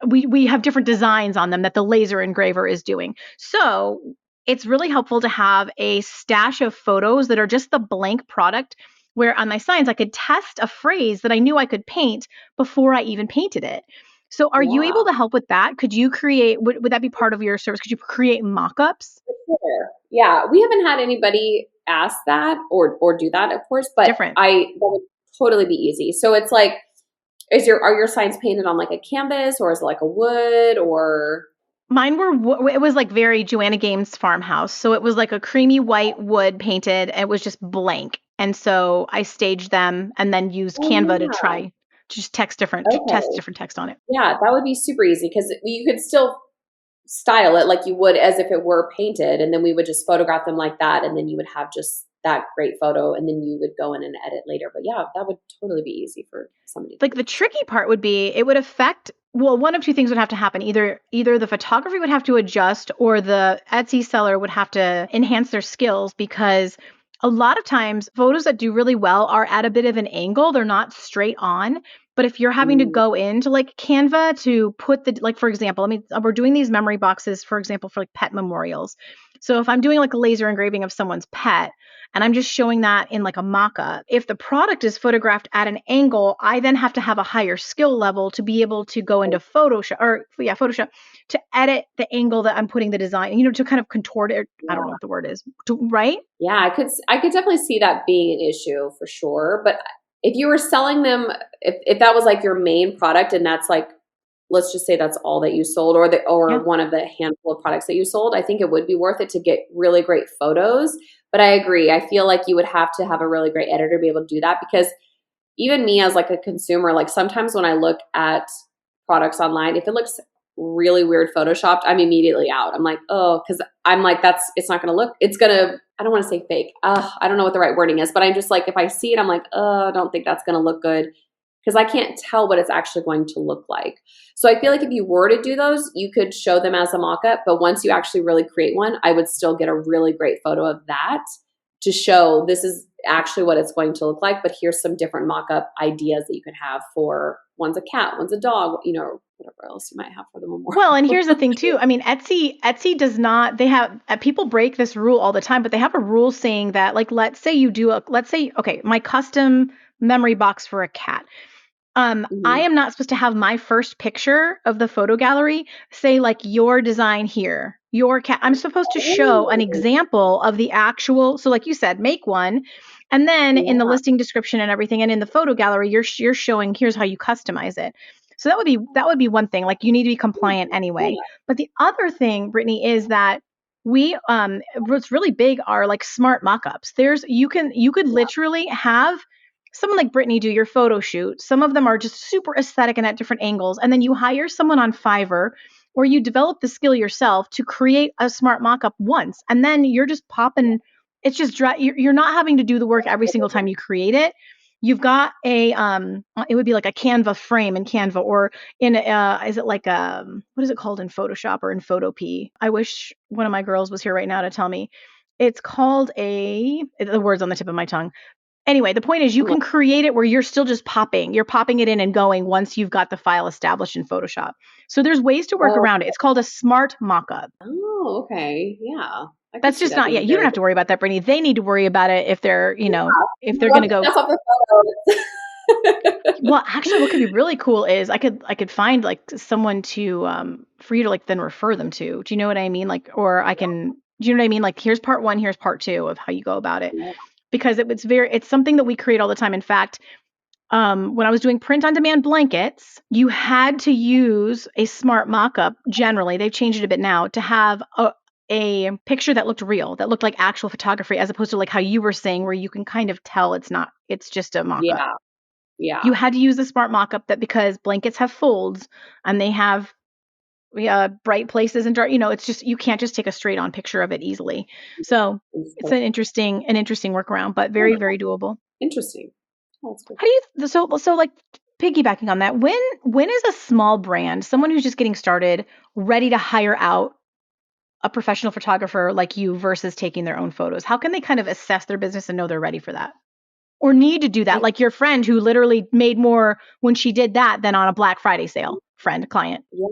Speaker 1: we have different designs on them that the laser engraver is doing. So it's really helpful to have a stash of photos that are just the blank product, where on my signs I could test a phrase that I knew I could paint before I even painted it. So are you able
Speaker 2: Yeah.
Speaker 1: to help with that? Could you create, would that be part of your service? Could you create mock-ups?
Speaker 2: Sure. Yeah, we haven't had anybody ask that or do that, of course, but
Speaker 1: Different.
Speaker 2: that would totally be easy. So it's like, are your signs painted on like a canvas, or is it like a wood, or?
Speaker 1: Mine were, it was like very Joanna Gaines farmhouse. So it was like a creamy white wood painted. It was just blank. And so I staged them and then used
Speaker 2: Oh
Speaker 1: Canva to
Speaker 2: yeah.
Speaker 1: try to just test
Speaker 2: Okay.
Speaker 1: different text on it.
Speaker 2: Yeah, that would be super easy because you could still style it like you would as if it were painted, and then we would just photograph them like that, and then you would have just that great photo, and then you would go in and edit later. But yeah, that would totally be easy for somebody to
Speaker 1: Like
Speaker 2: do.
Speaker 1: the tricky part would be it would affect, well, one of two things would have to happen. Either the photography would have to adjust or the Etsy seller would have to enhance their skills, because a lot of times photos that do really well are at a bit of an angle. They're not straight on. But if you're having to
Speaker 2: Mm,
Speaker 1: go into like Canva to put the, like, for example, we're doing these memory boxes, for example, for like pet memorials. So if I'm doing like a laser engraving of someone's pet, and I'm just showing that in like a mock-up, if the product is photographed at an angle, I then have to have a higher skill level to be able to go into Photoshop to edit the angle that I'm putting the design, to kind of contort it. I don't know
Speaker 2: yeah.
Speaker 1: what the word is, right?
Speaker 2: Yeah, I could definitely see that being an issue for sure. But if you were selling them, if that was like your main product, and that's like, let's just say that's all that you sold, or
Speaker 1: Yeah.
Speaker 2: one of the handful of products that you sold, I think it would be worth it to get really great photos. But I agree. I feel like you would have to have a really great editor to be able to do that, because even me as like a consumer, like sometimes when I look at products online, if it looks really weird photoshopped, I'm immediately out. I'm like, oh, because I'm like, it's not going to look, it's going to, I don't want to say fake. I don't know what the right wording is, but I'm just like, if I see it, I'm like, I don't think that's going to look good, because I can't tell what it's actually going to look like. So I feel like if you were to do those, you could show them as a mock-up, but once you actually really create one, I would still get a really great photo of that to show this is actually what it's going to look like, but here's some different mock-up ideas that you could have for, one's a cat, one's a dog, whatever else you might have for the
Speaker 1: Well, and
Speaker 2: memorial.
Speaker 1: here's the thing too. I mean, Etsy does not, they have, people break this rule all the time, but they have a rule saying that, like, let's say, okay, my custom memory box for a cat. I
Speaker 2: Mhm.
Speaker 1: am not supposed to have my first picture of the photo gallery say like your design here, your cat. I'm supposed to show an
Speaker 2: Oh,
Speaker 1: example of the actual. So like you said, make one, and then in the
Speaker 2: yeah.
Speaker 1: listing description and everything, and in the photo gallery, you're showing here's how you customize it. So that would be one thing. Like you need to be compliant anyway.
Speaker 2: Yeah.
Speaker 1: But the other thing, Brittany, is that what's really big are like smart mock-ups. You could literally have someone like Brittany do your photo shoot. Some of them are just super aesthetic and at different angles. And then you hire someone on Fiverr, or you develop the skill yourself to create a smart mock-up once. And then you're just popping, it's just you're not having to do the work every single time you create it. You've got it would be like a Canva frame in Canva, or in is it like what is it called in Photoshop or in Photopea? I wish one of my girls was here right now to tell me. It's called the words on the tip of my tongue. Anyway, the point is you
Speaker 2: I'm like,
Speaker 1: can create it where you're still just you're popping it in and going once you've got the file established in Photoshop. So there's ways to work
Speaker 2: oh,
Speaker 1: around it. It's called a smart mockup.
Speaker 2: okay. Yeah. I could
Speaker 1: That's
Speaker 2: see
Speaker 1: just
Speaker 2: that
Speaker 1: not, yeah,
Speaker 2: being
Speaker 1: you don't
Speaker 2: very
Speaker 1: have
Speaker 2: good.
Speaker 1: to worry about that, Brittany. They need to worry about it if they're, if they're going to go.
Speaker 2: That's off the photos.
Speaker 1: Well, actually, what could be really cool is I could find like someone to for you to like then refer them to. Do you know what I mean? Like, or I can, do you know what I mean? Like, here's part one, here's part two of how you go about it,
Speaker 2: Yeah.
Speaker 1: because it's something that we create all the time. In fact, when I was doing print on demand blankets, you had to use a smart mock-up. Generally, they've changed it a bit now to have a picture that looked real, that looked like actual photography, as opposed to like how you were saying, where you can kind of tell it's not, it's just a mock-up.
Speaker 2: Yeah. Yeah.
Speaker 1: You had to use the smart mock-up that because blankets have folds and they have bright places and dark, it's just, you can't just take a straight on picture of it easily. So it's an interesting workaround, but very, very doable.
Speaker 2: Interesting. Oh, that's cool.
Speaker 1: How do you, so like piggybacking on that, when is a small brand, someone who's just getting started, ready to hire out a professional photographer like you versus taking their own photos? How can they kind of assess their business and know they're ready for that? Or need to do that? Like your friend who literally made more when she did that than on a Black Friday sale. Client.
Speaker 2: Yeah.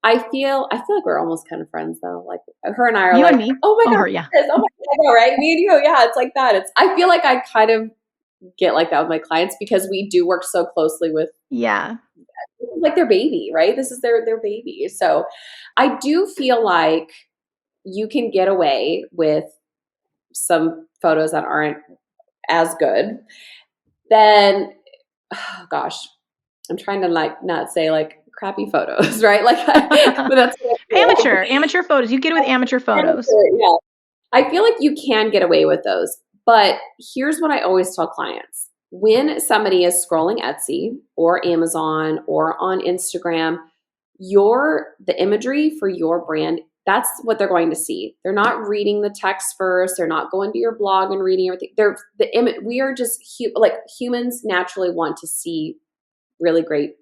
Speaker 2: I feel like we're almost kind of friends though. Like her and I are
Speaker 1: you
Speaker 2: like,
Speaker 1: and me.
Speaker 2: oh my God,
Speaker 1: her, yeah.
Speaker 2: oh my God, right? Me and you, yeah, it's like that. I feel like I kind of get like that with my clients because we do work so closely with, like their baby, right? This is their baby. So I do feel like you can get away with some photos that aren't as good. Then, oh gosh, I'm trying to like not say like crappy photos, right? Like, but that's
Speaker 1: amateur photos. You get it with amateur photos.
Speaker 2: Yeah. I feel like you can get away with those. But here's what I always tell clients. When somebody is scrolling Etsy or Amazon or on Instagram, the imagery for your brand, that's what they're going to see. They're not reading the text first. They're not going to your blog and reading everything. We are just like humans naturally want to see really great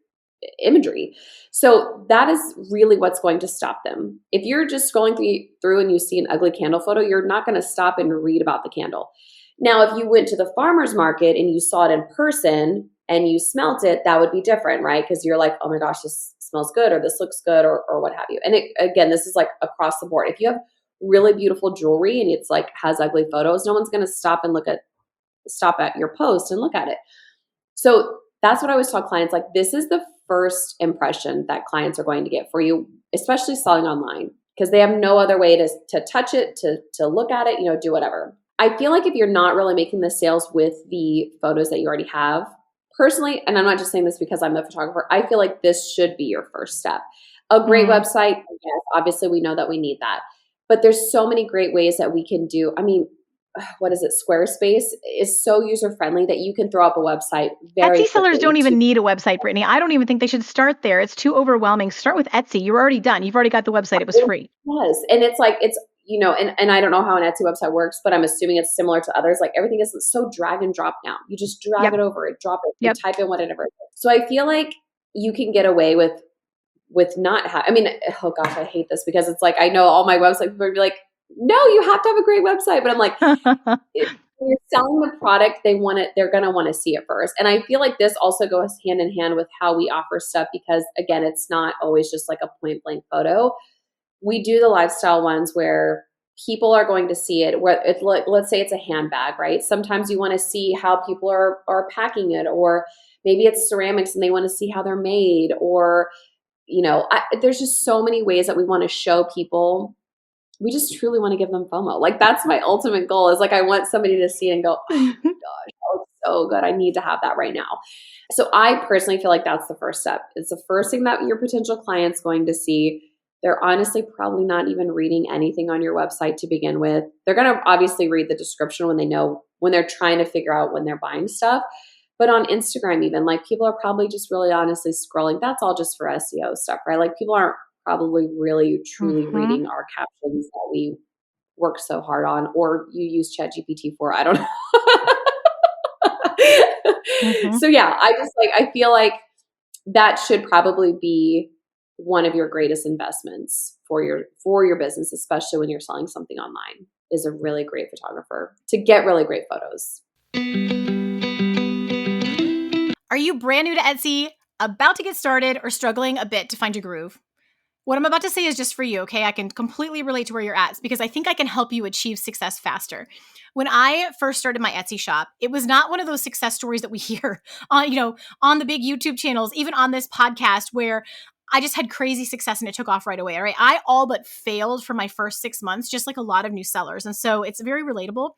Speaker 2: imagery. So that is really what's going to stop them. If you're just scrolling through and you see an ugly candle photo, you're not going to stop and read about the candle. Now, if you went to the farmer's market and you saw it in person and you smelt it, that would be different, right? Because you're like, oh my gosh, this smells good, or this looks good, or what have you. And again, this is like across the board. If you have really beautiful jewelry and it's like has ugly photos, no one's going to stop at your post and look at it. So that's what I always tell clients, like this is the first impression that clients are going to get for you, especially selling online, because they have no other way to touch it, to look at it, do whatever. I feel like if you're not really making the sales with the photos that you already have, personally, and I'm not just saying this because I'm the photographer, I feel like this should be your first step. A great website, yes, obviously we know that we need that. But there's so many great ways that we can do. I mean, what is it? Squarespace is so user-friendly that you can throw up a website very quickly.
Speaker 1: Etsy sellers don't even need a website, Brittany. I don't even think they should start there. It's too overwhelming. Start with Etsy. You're already done. You've already got the website. It was free.
Speaker 2: Yes. And it's like, and I don't know how an Etsy website works, but I'm assuming it's similar to others. Like everything is so drag and drop now. You just drag it over it, drop it, you type in whatever. So I feel like you can get away with not oh gosh, I hate this because it's like, I know all my website people would be like, no, you have to have a great website. But I'm like, if you're selling the product, they're going to want to see it first. And I feel like this also goes hand in hand with how we offer stuff, because again, it's not always just like a point blank photo. We do the lifestyle ones where people are going to see it, where it's like, let's say it's a handbag, right? Sometimes you want to see how people are packing it, or maybe it's ceramics and they want to see how they're made, or, there's just so many ways that we want to show people. We just truly want to give them FOMO. Like that's my ultimate goal, is like, I want somebody to see it and go, oh my gosh, that looks so good. I need to have that right now. So I personally feel like that's the first step. It's the first thing that your potential client's going to see. They're honestly probably not even reading anything on your website to begin with. They're going to obviously read the description when they're trying to figure out when they're buying stuff. But on Instagram, even, like, people are probably just really honestly scrolling. That's all just for SEO stuff, right? Like people aren't probably really truly reading our captions that we work so hard on, or you use ChatGPT for, I don't know. So yeah, I feel like that should probably be one of your greatest investments for your business, especially when you're selling something online, is a really great photographer to get really great photos.
Speaker 3: Are you brand new to Etsy, about to get started, or struggling a bit to find your groove? What I'm about to say is just for you, okay? I can completely relate to where you're at because I think I can help you achieve success faster. When I first started my Etsy shop, it was not one of those success stories that we hear on the big YouTube channels, even on this podcast, where I just had crazy success and it took off right away, all right? I all but failed for my first 6 months, just like a lot of new sellers. And so it's very relatable.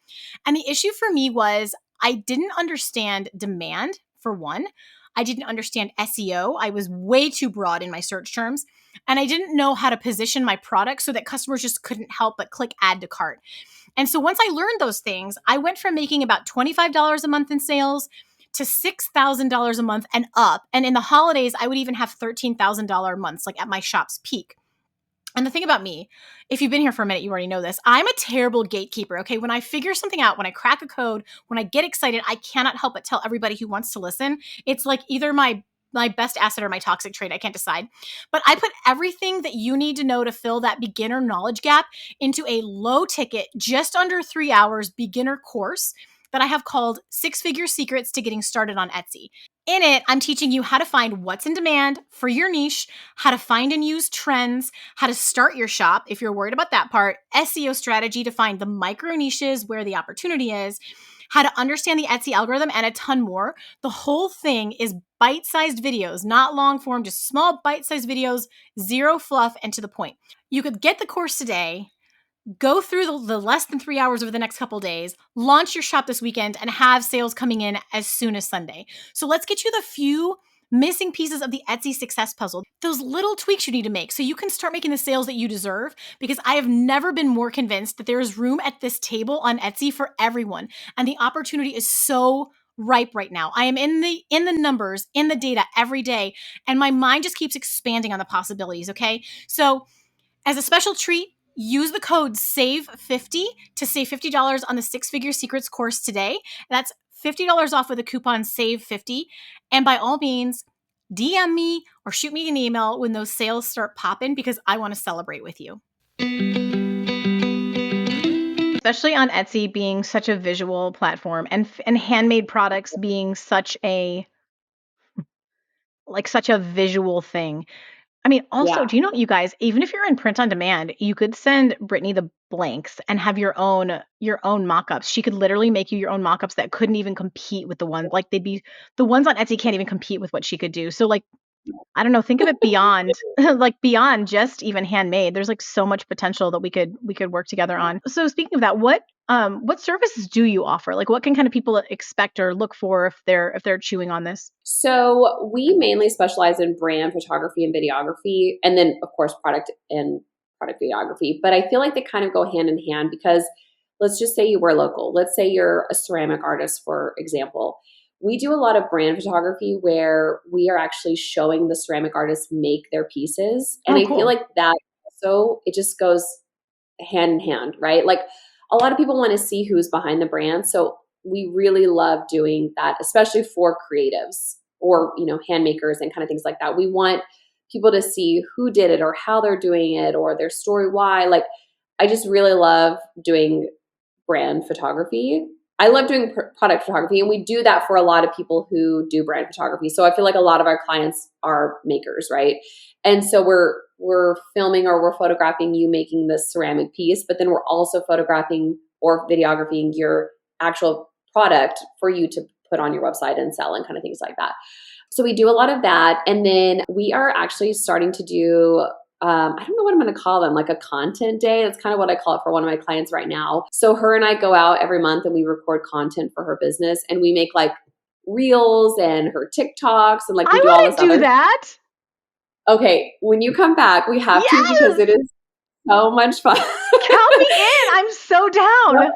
Speaker 3: And the issue for me was I didn't understand demand, for one. I didn't understand SEO. I was way too broad in my search terms. And I didn't know how to position my product so that customers just couldn't help but click add to cart. And so once I learned those things, I went from making about $25 a month in sales to $6,000 a month and up. And in the holidays, I would even have $13,000 months, like at my shop's peak. And the thing about me, if you've been here for a minute, you already know this. I'm a terrible gatekeeper, okay? When I figure something out, when I crack a code, when I get excited, I cannot help but tell everybody who wants to listen. It's like either my best asset or my toxic trait. I can't decide. But I put everything that you need to know to fill that beginner knowledge gap into a low ticket, just under 3 hours beginner course that I have called 6-Figure Secrets to Getting Started on Etsy. In it, I'm teaching you how to find what's in demand for your niche, how to find and use trends, how to start your shop if you're worried about that part, SEO strategy to find the micro niches where the opportunity is, how to understand the Etsy algorithm, and a ton more. The whole thing is bite-sized videos, not long form, just small bite-sized videos, zero fluff and to the point. You could get the course today, go through the less than 3 hours over the next couple days, launch your shop this weekend, and have sales coming in as soon as Sunday. So let's get you the few missing pieces of the Etsy success puzzle, those little tweaks you need to make so you can start making the sales that you deserve, because I have never been more convinced that there is room at this table on Etsy for everyone. And the opportunity is so ripe right now. I am in the numbers, in the data every day, and my mind just keeps expanding on the possibilities, okay? So as a special treat, use the code SAVE50 to save $50 on the 6-Figure Secrets course today. That's $50 off with the coupon SAVE50. And by all means, DM me or shoot me an email when those sales start popping, because I want to celebrate with you.
Speaker 1: Especially on Etsy being such a visual platform, and handmade products being such a visual thing. I mean, also,
Speaker 2: Yeah.
Speaker 1: do you know, you guys, even if you're in print on demand, you could send Brittany the blanks and have your own mock-ups. She could literally make you your own mock-ups that couldn't even compete with the ones, like the ones on Etsy can't even compete with what she could do. So like, I don't know, think of it beyond like beyond just even handmade. There's like so much potential that we could work together on. So speaking of that, what services do you offer? Like, what can kind of people expect or look for if they're chewing on this?
Speaker 2: So we mainly specialize in brand photography and videography, and then of course product and product videography. But I feel like they kind of go hand in hand, because let's just say you were local. Let's say you're a ceramic artist, for example. We do a lot of brand photography where we are actually showing the ceramic artists make their pieces. And I feel like that also, it just goes hand in hand, right? Like a lot of people want to see who's behind the brand. So we really love doing that, especially for creatives or, hand makers and kind of things like that. We want people to see who did it or how they're doing it or their story, why. Like, I just really love doing brand photography. I love doing product photography, and we do that for a lot of people who do brand photography. So I feel like a lot of our clients are makers, right? And so we're filming or we're photographing you making this ceramic piece, but then we're also photographing or videographing your actual product for you to put on your website and sell and kind of things like that. So we do a lot of that. And then we are actually starting to do I don't know what I'm going to call them, like a content day. That's kind of what I call it for one of my clients right now. So her and I go out every month and we record content for her business, and we make like reels and her TikToks, and like we do all this other.
Speaker 1: That.
Speaker 2: Okay, when you come back, we have to, because it is so much fun.
Speaker 1: Count me in. I'm so down.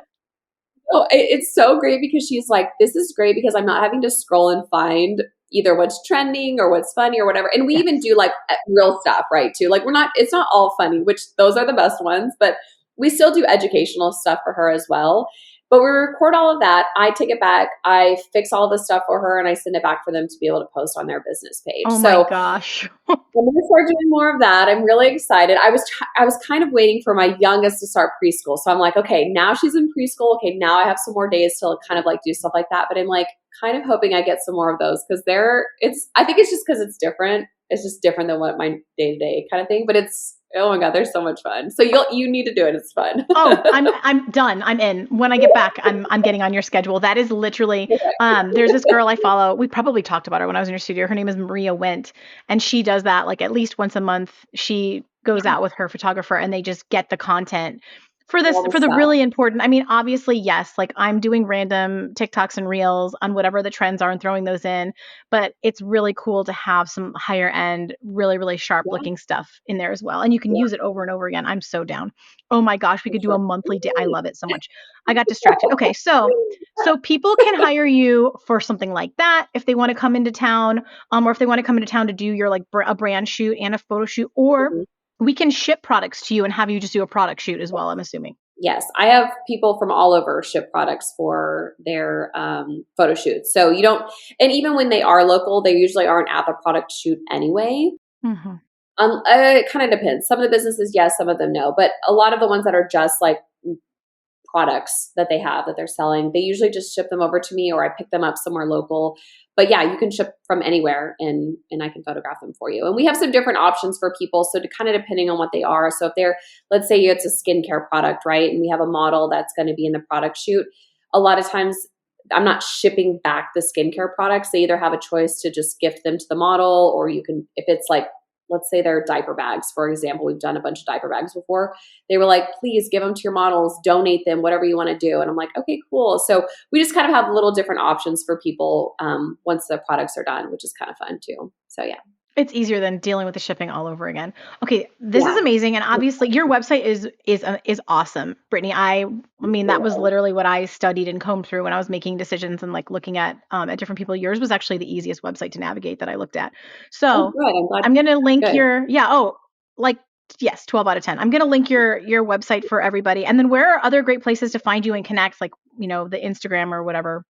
Speaker 2: Oh, it's so great, because she's like, this is great because I'm not having to scroll and find either what's trending or what's funny or whatever. And we even do like real stuff, right, too. Like it's not all funny, which those are the best ones, but we still do educational stuff for her as well. But we record all of that. I take it back. I fix all the stuff for her, and I send it back for them to be able to post on their business page.
Speaker 1: Oh my gosh.
Speaker 2: I'm going to start doing more of that. I'm really excited. I was kind of waiting for my youngest to start preschool. So I'm like, okay, now she's in preschool. Okay, now I have some more days to kind of like do stuff like that. But I'm like kind of hoping I get some more of those, because I think it's just because it's different. It's just different than what my day-to-day kind of thing. But oh my God, they're so much fun. So you need to do it. It's fun.
Speaker 1: Oh, I'm done. I'm in. When I get back, I'm getting on your schedule. That is literally, there's this girl I follow. We probably talked about her when I was in your studio. Her name is Maria Went, and she does that like at least once a month. She goes out with her photographer and they just get the content For
Speaker 2: all the
Speaker 1: for the
Speaker 2: stuff.
Speaker 1: really important, I mean, obviously, yes, like I'm doing random TikToks and reels on whatever the trends are and throwing those in, but it's really cool to have some higher end, really, really sharp
Speaker 2: Yeah,
Speaker 1: looking stuff in there as well. And you can
Speaker 2: yeah,
Speaker 1: use it over and over again. I'm so down. Oh my gosh, we
Speaker 2: for
Speaker 1: could do a
Speaker 2: sure.
Speaker 1: monthly day. I love it so much. I got distracted. Okay, so people can hire you for something like that if they want to come into town, or if they want to come into town to do your like a brand shoot and a photo shoot, or
Speaker 2: Mhm.
Speaker 1: we can ship products to you and have you just do a product shoot as well, I'm assuming.
Speaker 2: Yes, I have people from all over ship products for their photo shoots. So you don't, and even when they are local, they usually aren't at the product shoot anyway.
Speaker 1: Mm-hmm.
Speaker 2: It kind of depends. Some of the businesses, yes, some of them no. But a lot of the ones that are just like products that they have that they're selling, they usually just ship them over to me or I pick them up somewhere local. But yeah, you can ship from anywhere and I can photograph them for you. And we have some different options for people. So to kind of depending on what they are. So if they're, let's say it's a skincare product, right? And we have a model that's going to be in the product shoot. A lot of times I'm not shipping back the skincare products. They either have a choice to just gift them to the model, or you can, if it's like, let's say they're diaper bags, for example, we've done a bunch of diaper bags before. They were like, please give them to your models, donate them, whatever you want to do. And I'm like, okay, cool. So we just kind of have little different options for people once the products are done, which is kind of fun too. So yeah.
Speaker 1: It's easier than dealing with the shipping all over again. Okay, this is
Speaker 2: Yeah.
Speaker 1: amazing, and obviously your website is awesome, Brittany. I mean that was literally what I studied and combed through when I was making decisions and like looking at different people. Yours was actually the easiest website to navigate that I looked at.
Speaker 2: Oh,
Speaker 1: So
Speaker 2: good. I'm glad.
Speaker 1: I'm gonna link
Speaker 2: Good.
Speaker 1: your like yes, 12 out of 10. I'm gonna link your website for everybody, and then where are other great places to find you and connect, like the Instagram or whatever.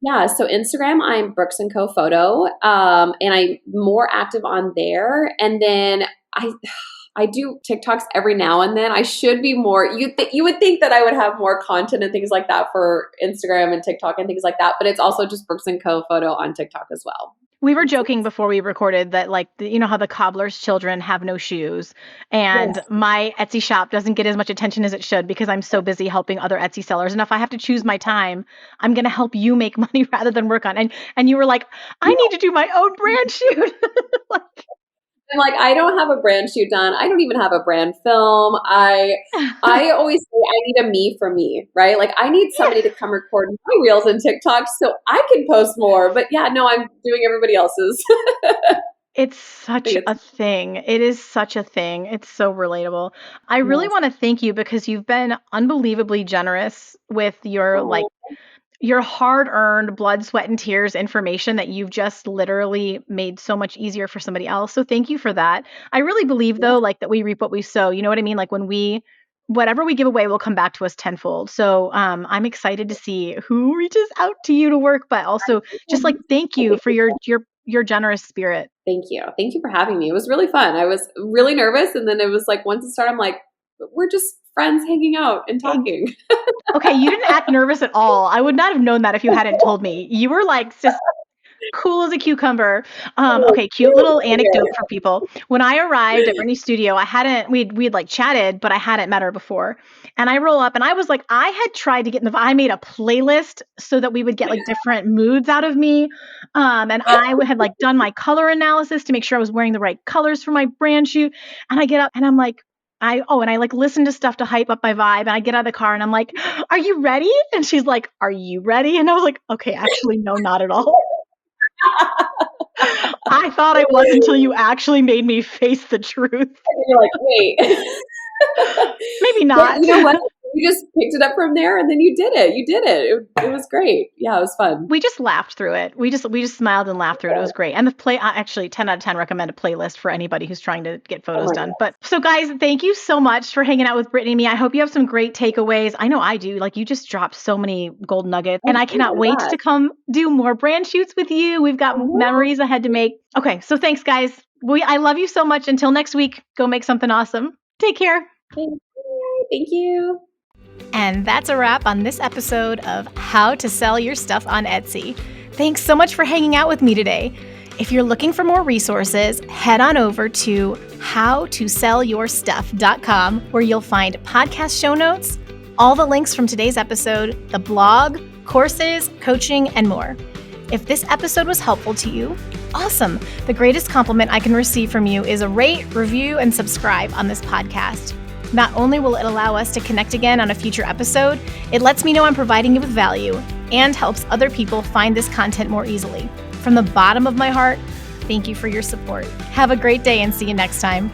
Speaker 2: Yeah, so Instagram, I'm Brooks and Co Photo, and I'm more active on there. And then I do TikToks every now and then. I should be more. You would think that I would have more content and things like that for Instagram and TikTok and things like that, but it's also just Brooks and Co Photo on TikTok as well.
Speaker 1: We were joking before we recorded that, like, you know how the cobbler's children have no shoes,
Speaker 2: Yes.
Speaker 1: and my Etsy shop doesn't get as much attention as it should because I'm so busy helping other Etsy sellers. And if I have to choose my time, I'm gonna help you make money rather than work on. And you were like, I need to do my own brand shoot. Like,
Speaker 2: I'm like, I don't have a brand shoot done. I don't even have a brand film. I always say I need a me for me, right? Like I need somebody to come record my reels and TikToks so I can post more. But yeah, no, I'm doing everybody else's.
Speaker 1: it's such a thing. It is such a thing. It's so relatable. I really
Speaker 2: Yes.
Speaker 1: want to thank you because you've been unbelievably generous with your like
Speaker 2: Oh,
Speaker 1: your hard-earned blood, sweat, and tears information that you've just literally made so much easier for somebody else. So thank you for that. I really believe
Speaker 2: yeah.
Speaker 1: though, like that we reap what we sow. You know what I mean? Like when whatever we give away will come back to us tenfold. So I'm excited to see who reaches out to you to work, but also just like thank you for your generous spirit.
Speaker 2: Thank you. Thank you for having me. It was really fun. I was really nervous. And then it was like, once it started, I'm like, we're just friends hanging out and talking.
Speaker 1: Okay, you didn't act nervous at all. I would not have known that if you hadn't told me. You were like just cool as a cucumber. Okay, cute little anecdote for people. When I arrived at Brittany's studio, we'd like chatted, but I hadn't met her before. And I roll up and I was like, I had tried to get I made a playlist so that we would get like different moods out of me. And I had like done my color analysis to make sure I was wearing the right colors for my brand shoot. And I get up and I'm like, and I like listen to stuff to hype up my vibe. And I get out of the car and I'm like, are you ready? And she's like, are you ready? And I was like, okay, actually, no, not at all. I thought I was until you actually made me face the truth.
Speaker 2: And you're like, wait.
Speaker 1: Maybe
Speaker 2: But
Speaker 1: not.
Speaker 2: you know what? You just picked it up from there and then you did it. You did it. It was great. Yeah, it was fun.
Speaker 1: We just laughed through it. We just smiled and laughed through it. It was great. And the actually 10 out of 10 recommend a playlist for anybody who's trying to get photos done.
Speaker 2: God.
Speaker 1: But so guys, thank you so much for hanging out with Brittany and me. I hope you have some great takeaways. I know I do. Like you just dropped so many gold nuggets and I cannot wait to come do more brand shoots with you. We've got memories ahead to make. Okay. So thanks guys. I love you so much. Until next week, go make something awesome. Take care.
Speaker 2: Thank you.
Speaker 3: And that's a wrap on this episode of How to Sell Your Stuff on Etsy. Thanks so much for hanging out with me today. If you're looking for more resources, head on over to howtosellyourstuff.com where you'll find podcast show notes, all the links from today's episode, the blog, courses, coaching, and more. If this episode was helpful to you, awesome. The greatest compliment I can receive from you is a rate, review, and subscribe on this podcast. Not only will it allow us to connect again on a future episode, it lets me know I'm providing you with value and helps other people find this content more easily. From the bottom of my heart, thank you for your support. Have a great day and see you next time.